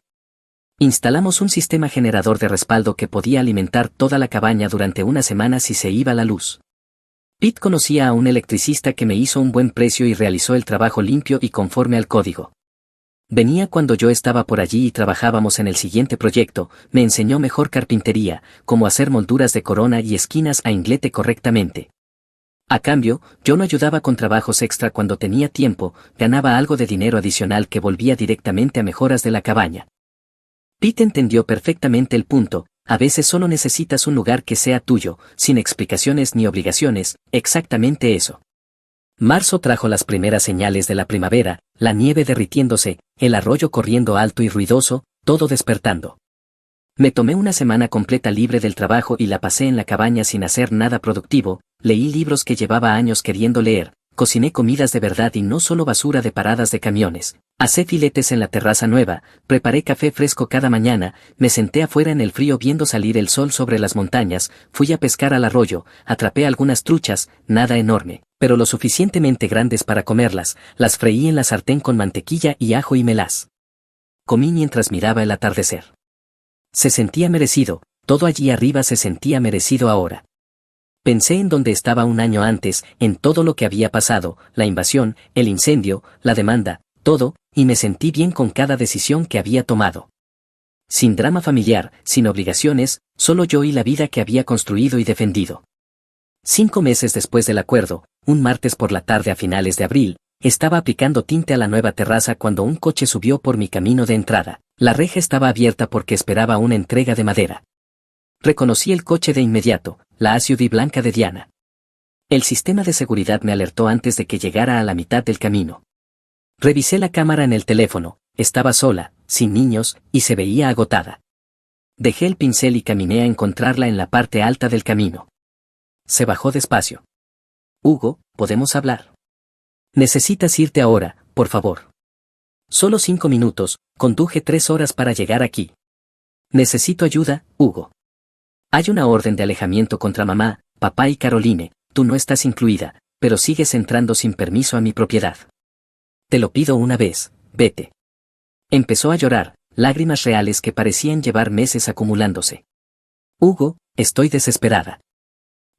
Instalamos un sistema generador de respaldo que podía alimentar toda la cabaña durante una semana si se iba la luz. Pete conocía a un electricista que me hizo un buen precio y realizó el trabajo limpio y conforme al código. Venía cuando yo estaba por allí y trabajábamos en el siguiente proyecto, me enseñó mejor carpintería, cómo hacer molduras de corona y esquinas a inglete correctamente. A cambio, yo lo ayudaba con trabajos extra cuando tenía tiempo, ganaba algo de dinero adicional que volvía directamente a mejoras de la cabaña. Pete entendió perfectamente el punto. A veces solo necesitas un lugar que sea tuyo, sin explicaciones ni obligaciones, exactamente eso. Marzo trajo las primeras señales de la primavera, la nieve derritiéndose, el arroyo corriendo alto y ruidoso, todo despertando. Me tomé una semana completa libre del trabajo y la pasé en la cabaña sin hacer nada productivo, leí libros que llevaba años queriendo leer, cociné comidas de verdad y no solo basura de paradas de camiones, asé filetes en la terraza nueva, preparé café fresco cada mañana, me senté afuera en el frío viendo salir el sol sobre las montañas, fui a pescar al arroyo, atrapé algunas truchas, nada enorme, pero lo suficientemente grandes para comerlas, las freí en la sartén con mantequilla y ajo y melaz. Comí mientras miraba el atardecer. Se sentía merecido, todo allí arriba se sentía merecido ahora. Pensé en donde estaba un año antes, en todo lo que había pasado, la invasión, el incendio, la demanda, todo, y me sentí bien con cada decisión que había tomado. Sin drama familiar, sin obligaciones, solo yo y la vida que había construido y defendido. 5 meses después del acuerdo, un martes por la tarde a finales de abril, estaba aplicando tinte a la nueva terraza cuando un coche subió por mi camino de entrada. La reja estaba abierta porque esperaba una entrega de madera. Reconocí el coche de inmediato, la SUV blanca de Diana. El sistema de seguridad me alertó antes de que llegara a la mitad del camino. Revisé la cámara en el teléfono, estaba sola, sin niños, y se veía agotada. Dejé el pincel y caminé a encontrarla en la parte alta del camino. Se bajó despacio. Hugo, ¿podemos hablar? Necesitas irte ahora, por favor. Solo 5 minutos, conduje 3 horas para llegar aquí. Necesito ayuda, Hugo. Hay una orden de alejamiento contra mamá, papá y Caroline, tú no estás incluida, pero sigues entrando sin permiso a mi propiedad. Te lo pido una vez, vete. Empezó a llorar, lágrimas reales que parecían llevar meses acumulándose. Hugo, estoy desesperada.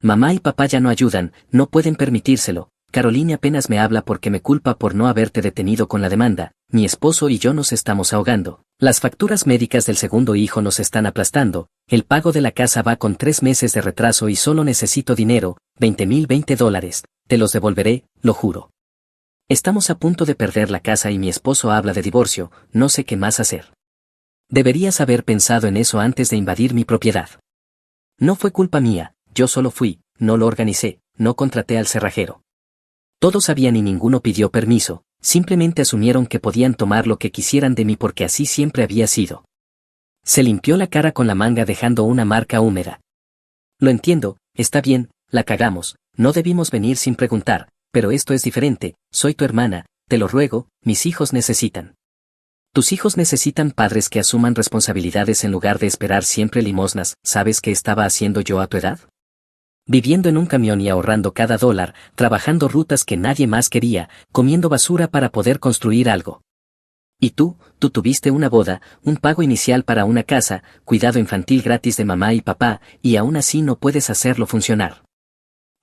Mamá y papá ya no ayudan, no pueden permitírselo. Caroline apenas me habla porque me culpa por no haberte detenido con la demanda, mi esposo y yo nos estamos ahogando. Las facturas médicas del segundo hijo nos están aplastando, el pago de la casa va con 3 meses de retraso y solo necesito dinero, $20,000, te los devolveré, lo juro. Estamos a punto de perder la casa y mi esposo habla de divorcio, no sé qué más hacer. Deberías haber pensado en eso antes de invadir mi propiedad. No fue culpa mía, yo solo fui, no lo organicé, no contraté al cerrajero. Todos sabían y ninguno pidió permiso, simplemente asumieron que podían tomar lo que quisieran de mí porque así siempre había sido. Se limpió la cara con la manga dejando una marca húmeda. Lo entiendo, está bien, la cagamos, no debimos venir sin preguntar, pero esto es diferente, soy tu hermana, te lo ruego, mis hijos necesitan. Tus hijos necesitan padres que asuman responsabilidades en lugar de esperar siempre limosnas, ¿sabes qué estaba haciendo yo a tu edad? Viviendo en un camión y ahorrando cada dólar, trabajando rutas que nadie más quería, comiendo basura para poder construir algo. Y tú tuviste una boda, un pago inicial para una casa, cuidado infantil gratis de mamá y papá, y aún así no puedes hacerlo funcionar.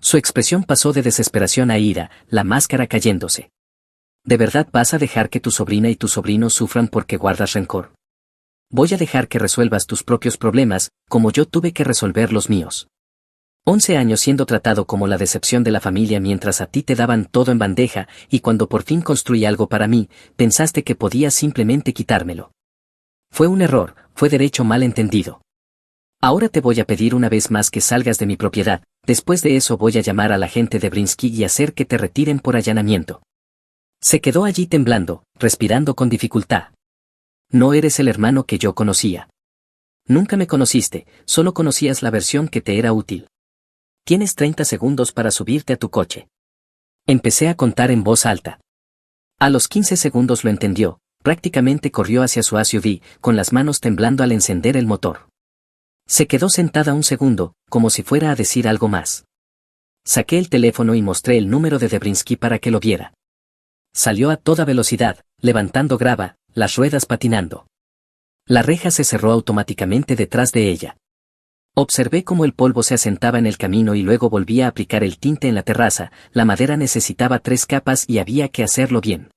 Su expresión pasó de desesperación a ira, la máscara cayéndose. ¿De verdad vas a dejar que tu sobrina y tu sobrino sufran porque guardas rencor? Voy a dejar que resuelvas tus propios problemas, como yo tuve que resolver los míos. 11 años siendo tratado como la decepción de la familia mientras a ti te daban todo en bandeja, y cuando por fin construí algo para mí, pensaste que podías simplemente quitármelo. Fue un error, fue derecho mal entendido. Ahora te voy a pedir una vez más que salgas de mi propiedad, después de eso voy a llamar a la gente de Brinsky y hacer que te retiren por allanamiento. Se quedó allí temblando, respirando con dificultad. No eres el hermano que yo conocía. Nunca me conociste, solo conocías la versión que te era útil. Tienes 30 segundos para subirte a tu coche. Empecé a contar en voz alta. A los 15 segundos lo entendió, prácticamente corrió hacia su SUV, con las manos temblando al encender el motor. Se quedó sentada un segundo, como si fuera a decir algo más. Saqué el teléfono y mostré el número de Debrinsky para que lo viera. Salió a toda velocidad, levantando grava, las ruedas patinando. La reja se cerró automáticamente detrás de ella. Observé cómo el polvo se asentaba en el camino y luego volvía a aplicar el tinte en la terraza, la madera necesitaba 3 capas y había que hacerlo bien.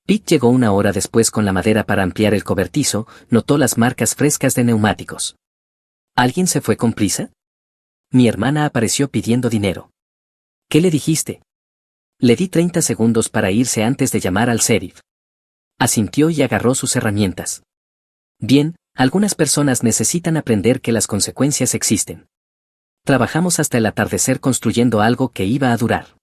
Pete llegó 1 hora después con la madera para ampliar el cobertizo, notó las marcas frescas de neumáticos. ¿Alguien se fue con prisa? Mi hermana apareció pidiendo dinero. ¿Qué le dijiste? Le di 30 segundos para irse antes de llamar al sheriff. Asintió y agarró sus herramientas. Bien, algunas personas necesitan aprender que las consecuencias existen. Trabajamos hasta el atardecer construyendo algo que iba a durar.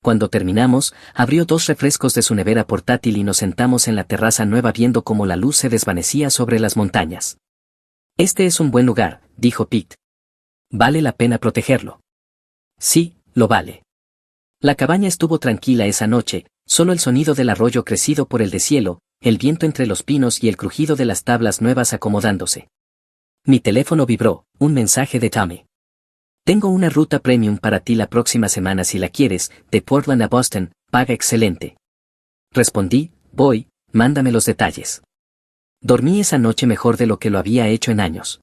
Cuando terminamos, abrió 2 refrescos de su nevera portátil y nos sentamos en la terraza nueva viendo cómo la luz se desvanecía sobre las montañas. Este es un buen lugar, dijo Pete. Vale la pena protegerlo. Sí, lo vale. La cabaña estuvo tranquila esa noche, solo el sonido del arroyo crecido por el deshielo, el viento entre los pinos y el crujido de las tablas nuevas acomodándose. Mi teléfono vibró, un mensaje de Tommy. Tengo una ruta premium para ti la próxima semana si la quieres, de Portland a Boston, paga excelente. Respondí, voy, mándame los detalles. Dormí esa noche mejor de lo que lo había hecho en años.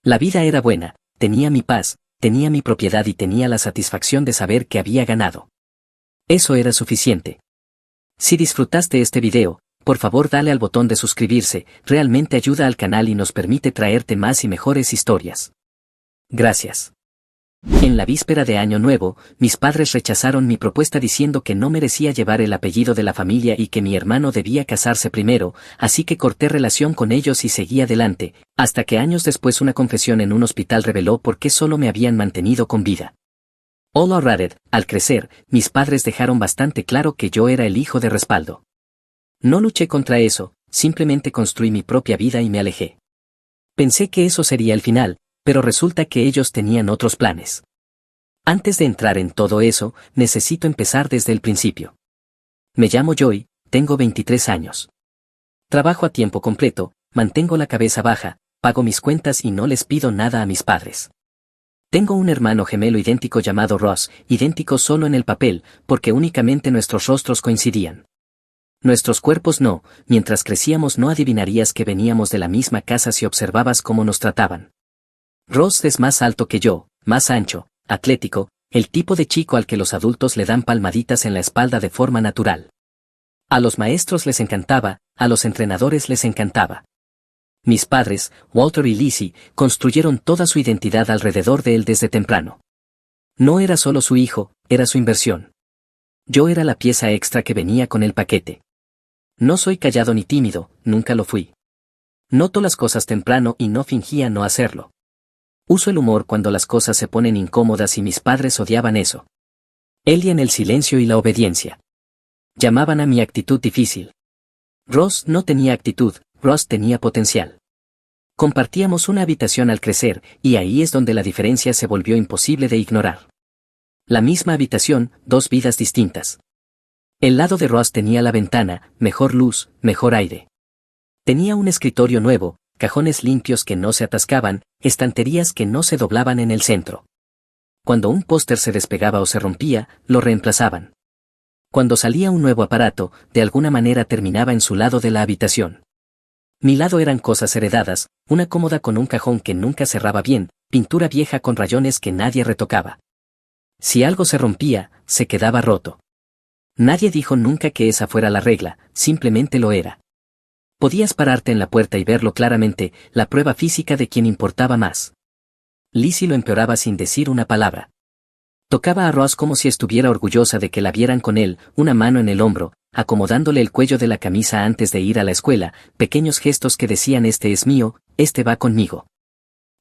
La vida era buena, tenía mi paz, tenía mi propiedad y tenía la satisfacción de saber que había ganado. Eso era suficiente. Si disfrutaste este video, por favor dale al botón de suscribirse, realmente ayuda al canal y nos permite traerte más y mejores historias. Gracias. En la víspera de Año Nuevo, mis padres rechazaron mi propuesta diciendo que no merecía llevar el apellido de la familia y que mi hermano debía casarse primero, así que corté relación con ellos y seguí adelante, hasta que años después una confesión en un hospital reveló por qué solo me habían mantenido con vida. All Rated, al crecer, mis padres dejaron bastante claro que yo era el hijo de respaldo. No luché contra eso, simplemente construí mi propia vida y me alejé. Pensé que eso sería el final, pero resulta que ellos tenían otros planes. Antes de entrar en todo eso, necesito empezar desde el principio. Me llamo Joy, tengo 23 años. Trabajo a tiempo completo, mantengo la cabeza baja, pago mis cuentas y no les pido nada a mis padres. Tengo un hermano gemelo idéntico llamado Ross, idéntico solo en el papel, porque únicamente nuestros rostros coincidían. Nuestros cuerpos no, mientras crecíamos no adivinarías que veníamos de la misma casa si observabas cómo nos trataban. Ross es más alto que yo, más ancho, atlético, el tipo de chico al que los adultos le dan palmaditas en la espalda de forma natural. A los maestros les encantaba, a los entrenadores les encantaba. Mis padres, Walter y Lizzie, construyeron toda su identidad alrededor de él desde temprano. No era solo su hijo, era su inversión. Yo era la pieza extra que venía con el paquete. No soy callado ni tímido, nunca lo fui. Noto las cosas temprano y no fingía no hacerlo. Uso el humor cuando las cosas se ponen incómodas y mis padres odiaban eso. Odian el silencio y la obediencia. Llamaban a mi actitud difícil. Ross no tenía actitud, Ross tenía potencial. Compartíamos una habitación al crecer, y ahí es donde la diferencia se volvió imposible de ignorar. La misma habitación, dos vidas distintas. El lado de Ross tenía la ventana, mejor luz, mejor aire. Tenía un escritorio nuevo, cajones limpios que no se atascaban, estanterías que no se doblaban en el centro. Cuando un póster se despegaba o se rompía, lo reemplazaban. Cuando salía un nuevo aparato, de alguna manera terminaba en su lado de la habitación. Mi lado eran cosas heredadas, una cómoda con un cajón que nunca cerraba bien, pintura vieja con rayones que nadie retocaba. Si algo se rompía, se quedaba roto. Nadie dijo nunca que esa fuera la regla, simplemente lo era. Podías pararte en la puerta y verlo claramente, la prueba física de quien importaba más. Lizzie lo empeoraba sin decir una palabra. Tocaba a Ross como si estuviera orgullosa de que la vieran con él, una mano en el hombro, acomodándole el cuello de la camisa antes de ir a la escuela, pequeños gestos que decían este es mío, este va conmigo.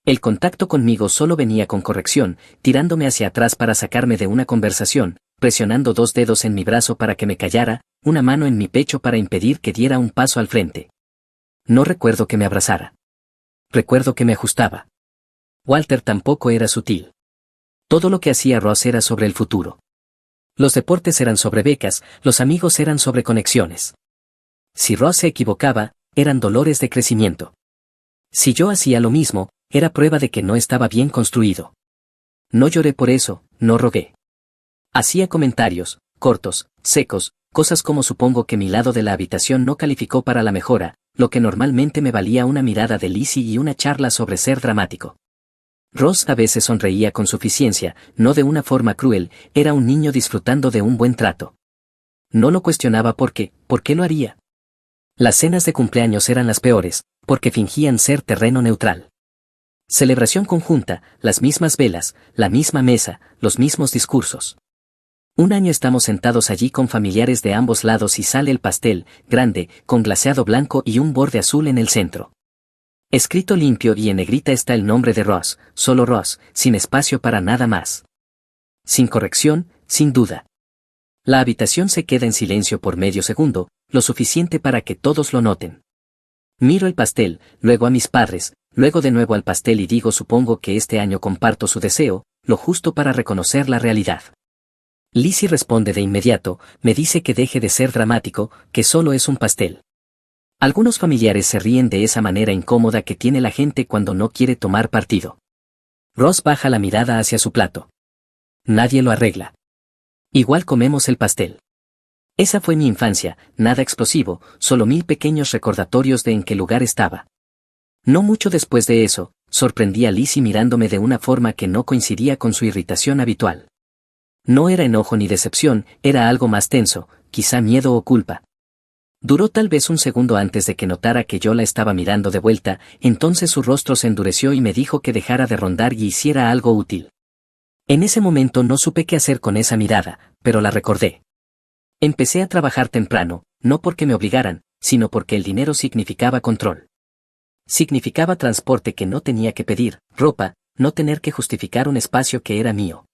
El contacto conmigo solo venía con corrección, tirándome hacia atrás para sacarme de una conversación, presionando dos dedos en mi brazo para que me callara, una mano en mi pecho para impedir que diera un paso al frente. No recuerdo que me abrazara. Recuerdo que me ajustaba. Walter tampoco era sutil. Todo lo que hacía Ross era sobre el futuro. Los deportes eran sobre becas, los amigos eran sobre conexiones. Si Ross se equivocaba, eran dolores de crecimiento. Si yo hacía lo mismo, era prueba de que no estaba bien construido. No lloré por eso, no rogué. Hacía comentarios, cortos, secos, cosas como supongo que mi lado de la habitación no calificó para la mejora, lo que normalmente me valía una mirada de Lizzie y una charla sobre ser dramático. Ross a veces sonreía con suficiencia, no de una forma cruel, era un niño disfrutando de un buen trato. No lo cuestionaba ¿por qué lo haría? Las cenas de cumpleaños eran las peores, porque fingían ser terreno neutral. Celebración conjunta, las mismas velas, la misma mesa, los mismos discursos. Un año estamos sentados allí con familiares de ambos lados y sale el pastel, grande, con glaseado blanco y un borde azul en el centro. Escrito limpio y en negrita está el nombre de Ross, solo Ross, sin espacio para nada más. Sin corrección, sin duda. La habitación se queda en silencio por medio segundo, lo suficiente para que todos lo noten. Miro el pastel, luego a mis padres, luego de nuevo al pastel y digo supongo que este año comparto su deseo, lo justo para reconocer la realidad. Lizzie responde de inmediato, me dice que deje de ser dramático, que solo es un pastel. Algunos familiares se ríen de esa manera incómoda que tiene la gente cuando no quiere tomar partido. Ross baja la mirada hacia su plato. Nadie lo arregla. Igual comemos el pastel. Esa fue mi infancia, nada explosivo, solo 1000 pequeños recordatorios de en qué lugar estaba. No mucho después de eso, sorprendí a Lizzie mirándome de una forma que no coincidía con su irritación habitual. No era enojo ni decepción, era algo más tenso, quizá miedo o culpa. Duró tal vez un segundo antes de que notara que yo la estaba mirando de vuelta, entonces su rostro se endureció y me dijo que dejara de rondar y hiciera algo útil. En ese momento no supe qué hacer con esa mirada, pero la recordé. Empecé a trabajar temprano, no porque me obligaran, sino porque el dinero significaba control. Significaba transporte que no tenía que pedir, ropa, no tener que justificar un espacio que era mío.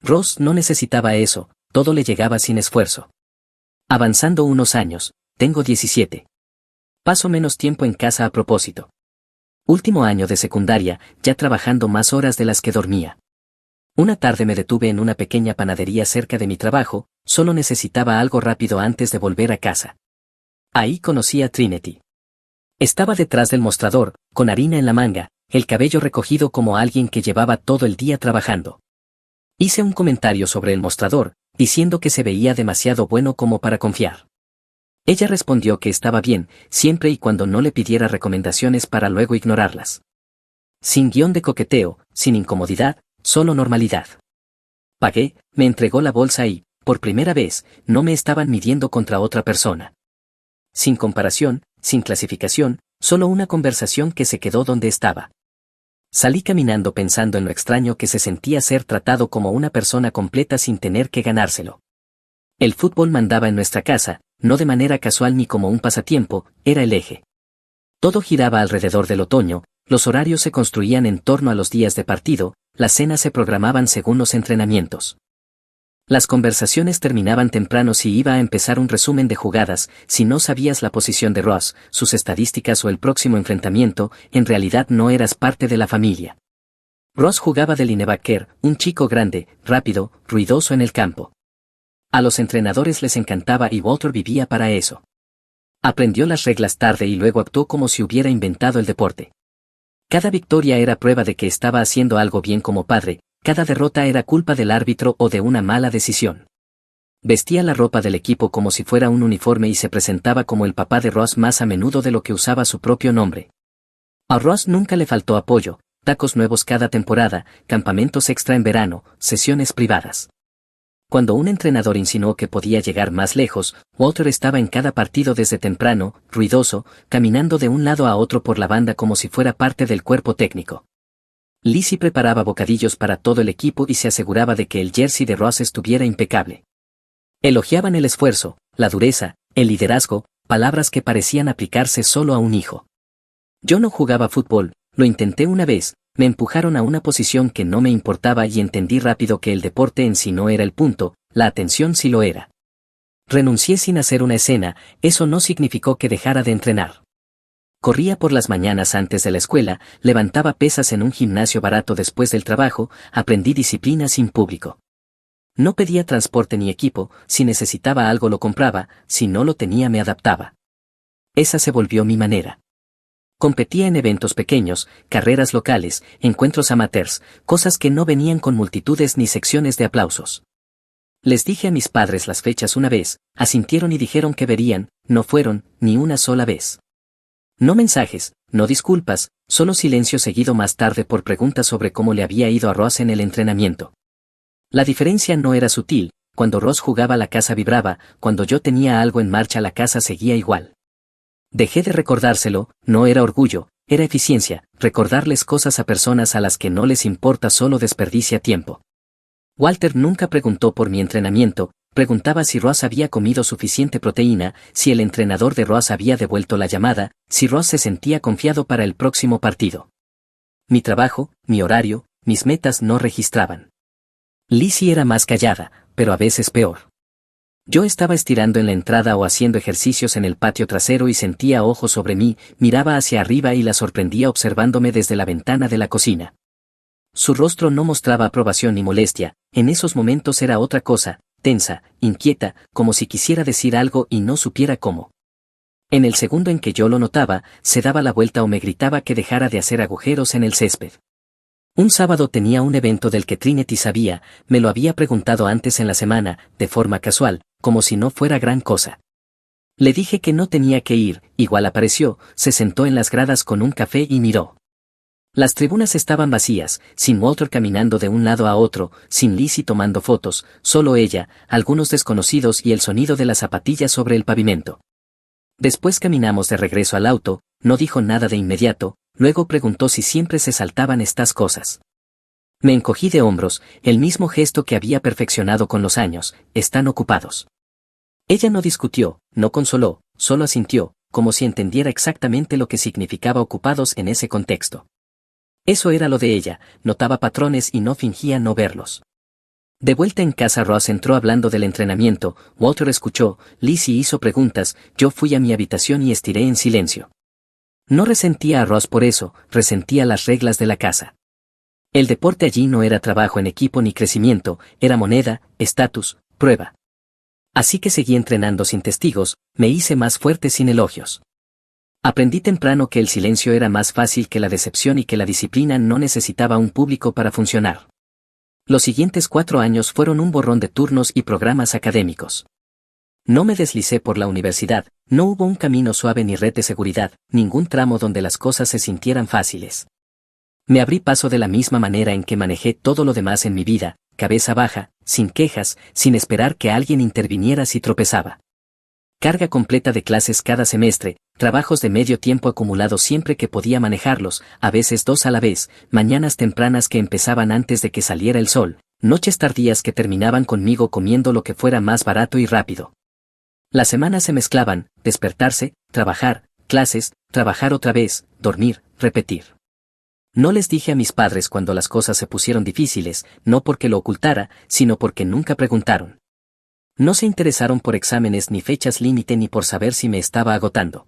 Ross no necesitaba eso, todo le llegaba sin esfuerzo. Avanzando unos años, tengo 17. Paso menos tiempo en casa a propósito. Último año de secundaria, ya trabajando más horas de las que dormía. Una tarde me detuve en una pequeña panadería cerca de mi trabajo, solo necesitaba algo rápido antes de volver a casa. Ahí conocí a Trinity. Estaba detrás del mostrador, con harina en la manga, el cabello recogido como alguien que llevaba todo el día trabajando. Hice un comentario sobre el mostrador, diciendo que se veía demasiado bueno como para confiar. Ella respondió que estaba bien, siempre y cuando no le pidiera recomendaciones para luego ignorarlas. Sin guión de coqueteo, sin incomodidad, solo normalidad. Pagué, me entregó la bolsa y, por primera vez, no me estaban midiendo contra otra persona. Sin comparación, sin clasificación, solo una conversación que se quedó donde estaba. Salí caminando pensando en lo extraño que se sentía ser tratado como una persona completa sin tener que ganárselo. El fútbol mandaba en nuestra casa, no de manera casual ni como un pasatiempo, era el eje. Todo giraba alrededor del otoño, los horarios se construían en torno a los días de partido, las cenas se programaban según los entrenamientos. Las conversaciones terminaban temprano si iba a empezar un resumen de jugadas, si no sabías la posición de Ross, sus estadísticas o el próximo enfrentamiento, en realidad no eras parte de la familia. Ross jugaba de linebacker, un chico grande, rápido, ruidoso en el campo. A los entrenadores les encantaba y Walter vivía para eso. Aprendió las reglas tarde y luego actuó como si hubiera inventado el deporte. Cada victoria era prueba de que estaba haciendo algo bien como padre, cada derrota era culpa del árbitro o de una mala decisión. Vestía la ropa del equipo como si fuera un uniforme y se presentaba como el papá de Ross más a menudo de lo que usaba su propio nombre. A Ross nunca le faltó apoyo, tacos nuevos cada temporada, campamentos extra en verano, sesiones privadas. Cuando un entrenador insinuó que podía llegar más lejos, Walter estaba en cada partido desde temprano, ruidoso, caminando de un lado a otro por la banda como si fuera parte del cuerpo técnico. Lizzie preparaba bocadillos para todo el equipo y se aseguraba de que el jersey de Ross estuviera impecable. Elogiaban el esfuerzo, la dureza, el liderazgo, palabras que parecían aplicarse solo a un hijo. Yo no jugaba fútbol, lo intenté una vez, me empujaron a una posición que no me importaba y entendí rápido que el deporte en sí no era el punto, la atención sí lo era. Renuncié sin hacer una escena, eso no significó que dejara de entrenar. Corría por las mañanas antes de la escuela, levantaba pesas en un gimnasio barato después del trabajo, aprendí disciplina sin público. No pedía transporte ni equipo, si necesitaba algo lo compraba, si no lo tenía me adaptaba. Esa se volvió mi manera. Competía en eventos pequeños, carreras locales, encuentros amateurs, cosas que no venían con multitudes ni secciones de aplausos. Les dije a mis padres las fechas una vez, asintieron y dijeron que verían, no fueron, ni una sola vez. No mensajes, no disculpas, solo silencio seguido más tarde por preguntas sobre cómo le había ido a Ross en el entrenamiento. La diferencia no era sutil, cuando Ross jugaba la casa vibraba, cuando yo tenía algo en marcha la casa seguía igual. Dejé de recordárselo, no era orgullo, era eficiencia, recordarles cosas a personas a las que no les importa solo desperdicia tiempo. Walter nunca preguntó por mi entrenamiento, preguntaba si Ross había comido suficiente proteína, si el entrenador de Ross había devuelto la llamada, si Ross se sentía confiado para el próximo partido. Mi trabajo, mi horario, mis metas no registraban. Lizzie era más callada, pero a veces peor. Yo estaba estirando en la entrada o haciendo ejercicios en el patio trasero y sentía ojos sobre mí, miraba hacia arriba y la sorprendía observándome desde la ventana de la cocina. Su rostro no mostraba aprobación ni molestia, en esos momentos era otra cosa, tensa, inquieta, como si quisiera decir algo y no supiera cómo. En el segundo en que yo lo notaba, se daba la vuelta o me gritaba que dejara de hacer agujeros en el césped. Un sábado tenía un evento del que Trinity sabía, me lo había preguntado antes en la semana, de forma casual, como si no fuera gran cosa. Le dije que no tenía que ir, igual apareció, se sentó en las gradas con un café y miró. Las tribunas estaban vacías, sin Walter caminando de un lado a otro, sin Lizzie tomando fotos, solo ella, algunos desconocidos y el sonido de las zapatillas sobre el pavimento. Después caminamos de regreso al auto, no dijo nada de inmediato, luego preguntó si siempre se saltaban estas cosas. Me encogí de hombros, el mismo gesto que había perfeccionado con los años, están ocupados. Ella no discutió, no consoló, solo asintió, como si entendiera exactamente lo que significaba ocupados en ese contexto. Eso era lo de ella, notaba patrones y no fingía no verlos. De vuelta en casa Ross entró hablando del entrenamiento, Walter escuchó, Lizzie hizo preguntas, yo fui a mi habitación y estiré en silencio. No resentía a Ross por eso, resentía las reglas de la casa. El deporte allí no era trabajo en equipo ni crecimiento, era moneda, estatus, prueba. Así que seguí entrenando sin testigos, me hice más fuerte sin elogios. Aprendí temprano que el silencio era más fácil que la decepción y que la disciplina no necesitaba un público para funcionar. Los siguientes 4 años fueron un borrón de turnos y programas académicos. No me deslicé por la universidad, no hubo un camino suave ni red de seguridad, ningún tramo donde las cosas se sintieran fáciles. Me abrí paso de la misma manera en que manejé todo lo demás en mi vida, cabeza baja, sin quejas, sin esperar que alguien interviniera si tropezaba. Carga completa de clases cada semestre, trabajos de medio tiempo acumulados siempre que podía manejarlos, a veces 2 a la vez, mañanas tempranas que empezaban antes de que saliera el sol, noches tardías que terminaban conmigo comiendo lo que fuera más barato y rápido. Las semanas se mezclaban, despertarse, trabajar, clases, trabajar otra vez, dormir, repetir. No les dije a mis padres cuando las cosas se pusieron difíciles, no porque lo ocultara, sino porque nunca preguntaron. No se interesaron por exámenes ni fechas límite ni por saber si me estaba agotando.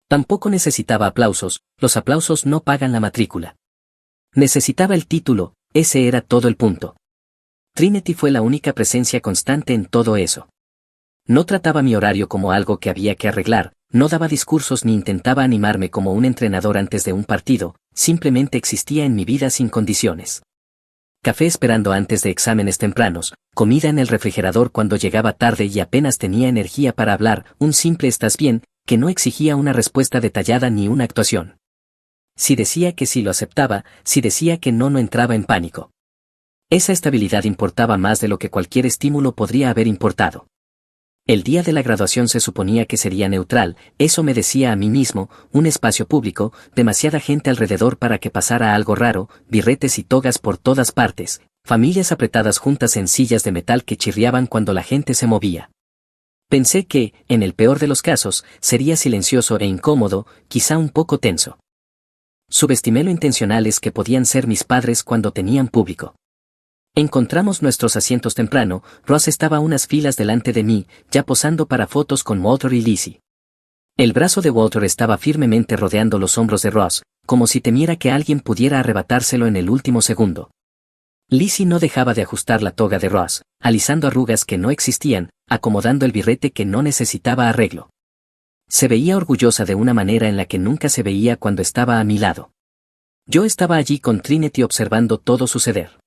Tampoco necesitaba aplausos, los aplausos no pagan la matrícula. Necesitaba el título, ese era todo el punto. Trinity fue la única presencia constante en todo eso. No trataba mi horario como algo que había que arreglar, no daba discursos ni intentaba animarme como un entrenador antes de un partido, simplemente existía en mi vida sin condiciones. Café esperando antes de exámenes tempranos, comida en el refrigerador cuando llegaba tarde y apenas tenía energía para hablar, un simple «¿estás bien?», que no exigía una respuesta detallada ni una actuación. Si decía que sí lo aceptaba, si decía que no entraba en pánico. Esa estabilidad importaba más de lo que cualquier estímulo podría haber importado. El día de la graduación se suponía que sería neutral, eso me decía a mí mismo, un espacio público, demasiada gente alrededor para que pasara algo raro, birretes y togas por todas partes, familias apretadas juntas en sillas de metal que chirriaban cuando la gente se movía. Pensé que, en el peor de los casos, sería silencioso e incómodo, quizá un poco tenso. Subestimé lo intencionales que podían ser mis padres cuando tenían público. Encontramos nuestros asientos temprano, Ross estaba a unas filas delante de mí, ya posando para fotos con Walter y Lizzie. El brazo de Walter estaba firmemente rodeando los hombros de Ross, como si temiera que alguien pudiera arrebatárselo en el último segundo. Lizzie no dejaba de ajustar la toga de Ross, alisando arrugas que no existían, acomodando el birrete que no necesitaba arreglo. Se veía orgullosa de una manera en la que nunca se veía cuando estaba a mi lado. Yo estaba allí con Trinity observando todo suceder.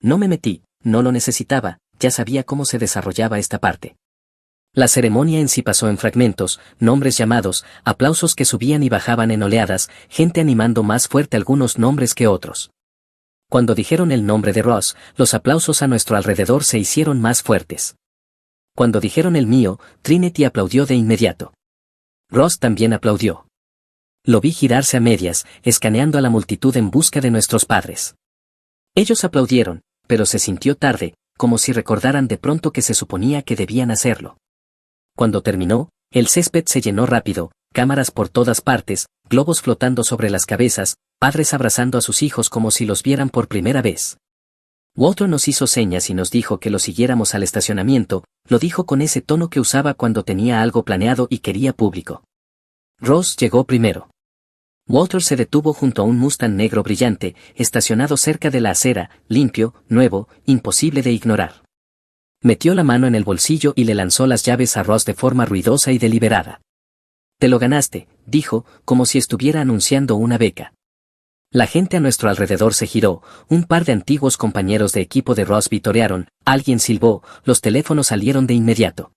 No me metí, no lo necesitaba, ya sabía cómo se desarrollaba esta parte. La ceremonia en sí pasó en fragmentos, nombres llamados, aplausos que subían y bajaban en oleadas, gente animando más fuerte algunos nombres que otros. Cuando dijeron el nombre de Ross, los aplausos a nuestro alrededor se hicieron más fuertes. Cuando dijeron el mío, Trinity aplaudió de inmediato. Ross también aplaudió. Lo vi girarse a medias, escaneando a la multitud en busca de nuestros padres. Ellos aplaudieron, pero se sintió tarde, como si recordaran de pronto que se suponía que debían hacerlo. Cuando terminó, el césped se llenó rápido, cámaras por todas partes, globos flotando sobre las cabezas, padres abrazando a sus hijos como si los vieran por primera vez. Walter nos hizo señas y nos dijo que lo siguiéramos al estacionamiento, lo dijo con ese tono que usaba cuando tenía algo planeado y quería público. Ross llegó primero. Walter se detuvo junto a un Mustang negro brillante, estacionado cerca de la acera, limpio, nuevo, imposible de ignorar. Metió la mano en el bolsillo y le lanzó las llaves a Ross de forma ruidosa y deliberada. «Te lo ganaste», dijo, como si estuviera anunciando una beca. La gente a nuestro alrededor se giró, un par de antiguos compañeros de equipo de Ross vitorearon, alguien silbó, los teléfonos salieron de inmediato.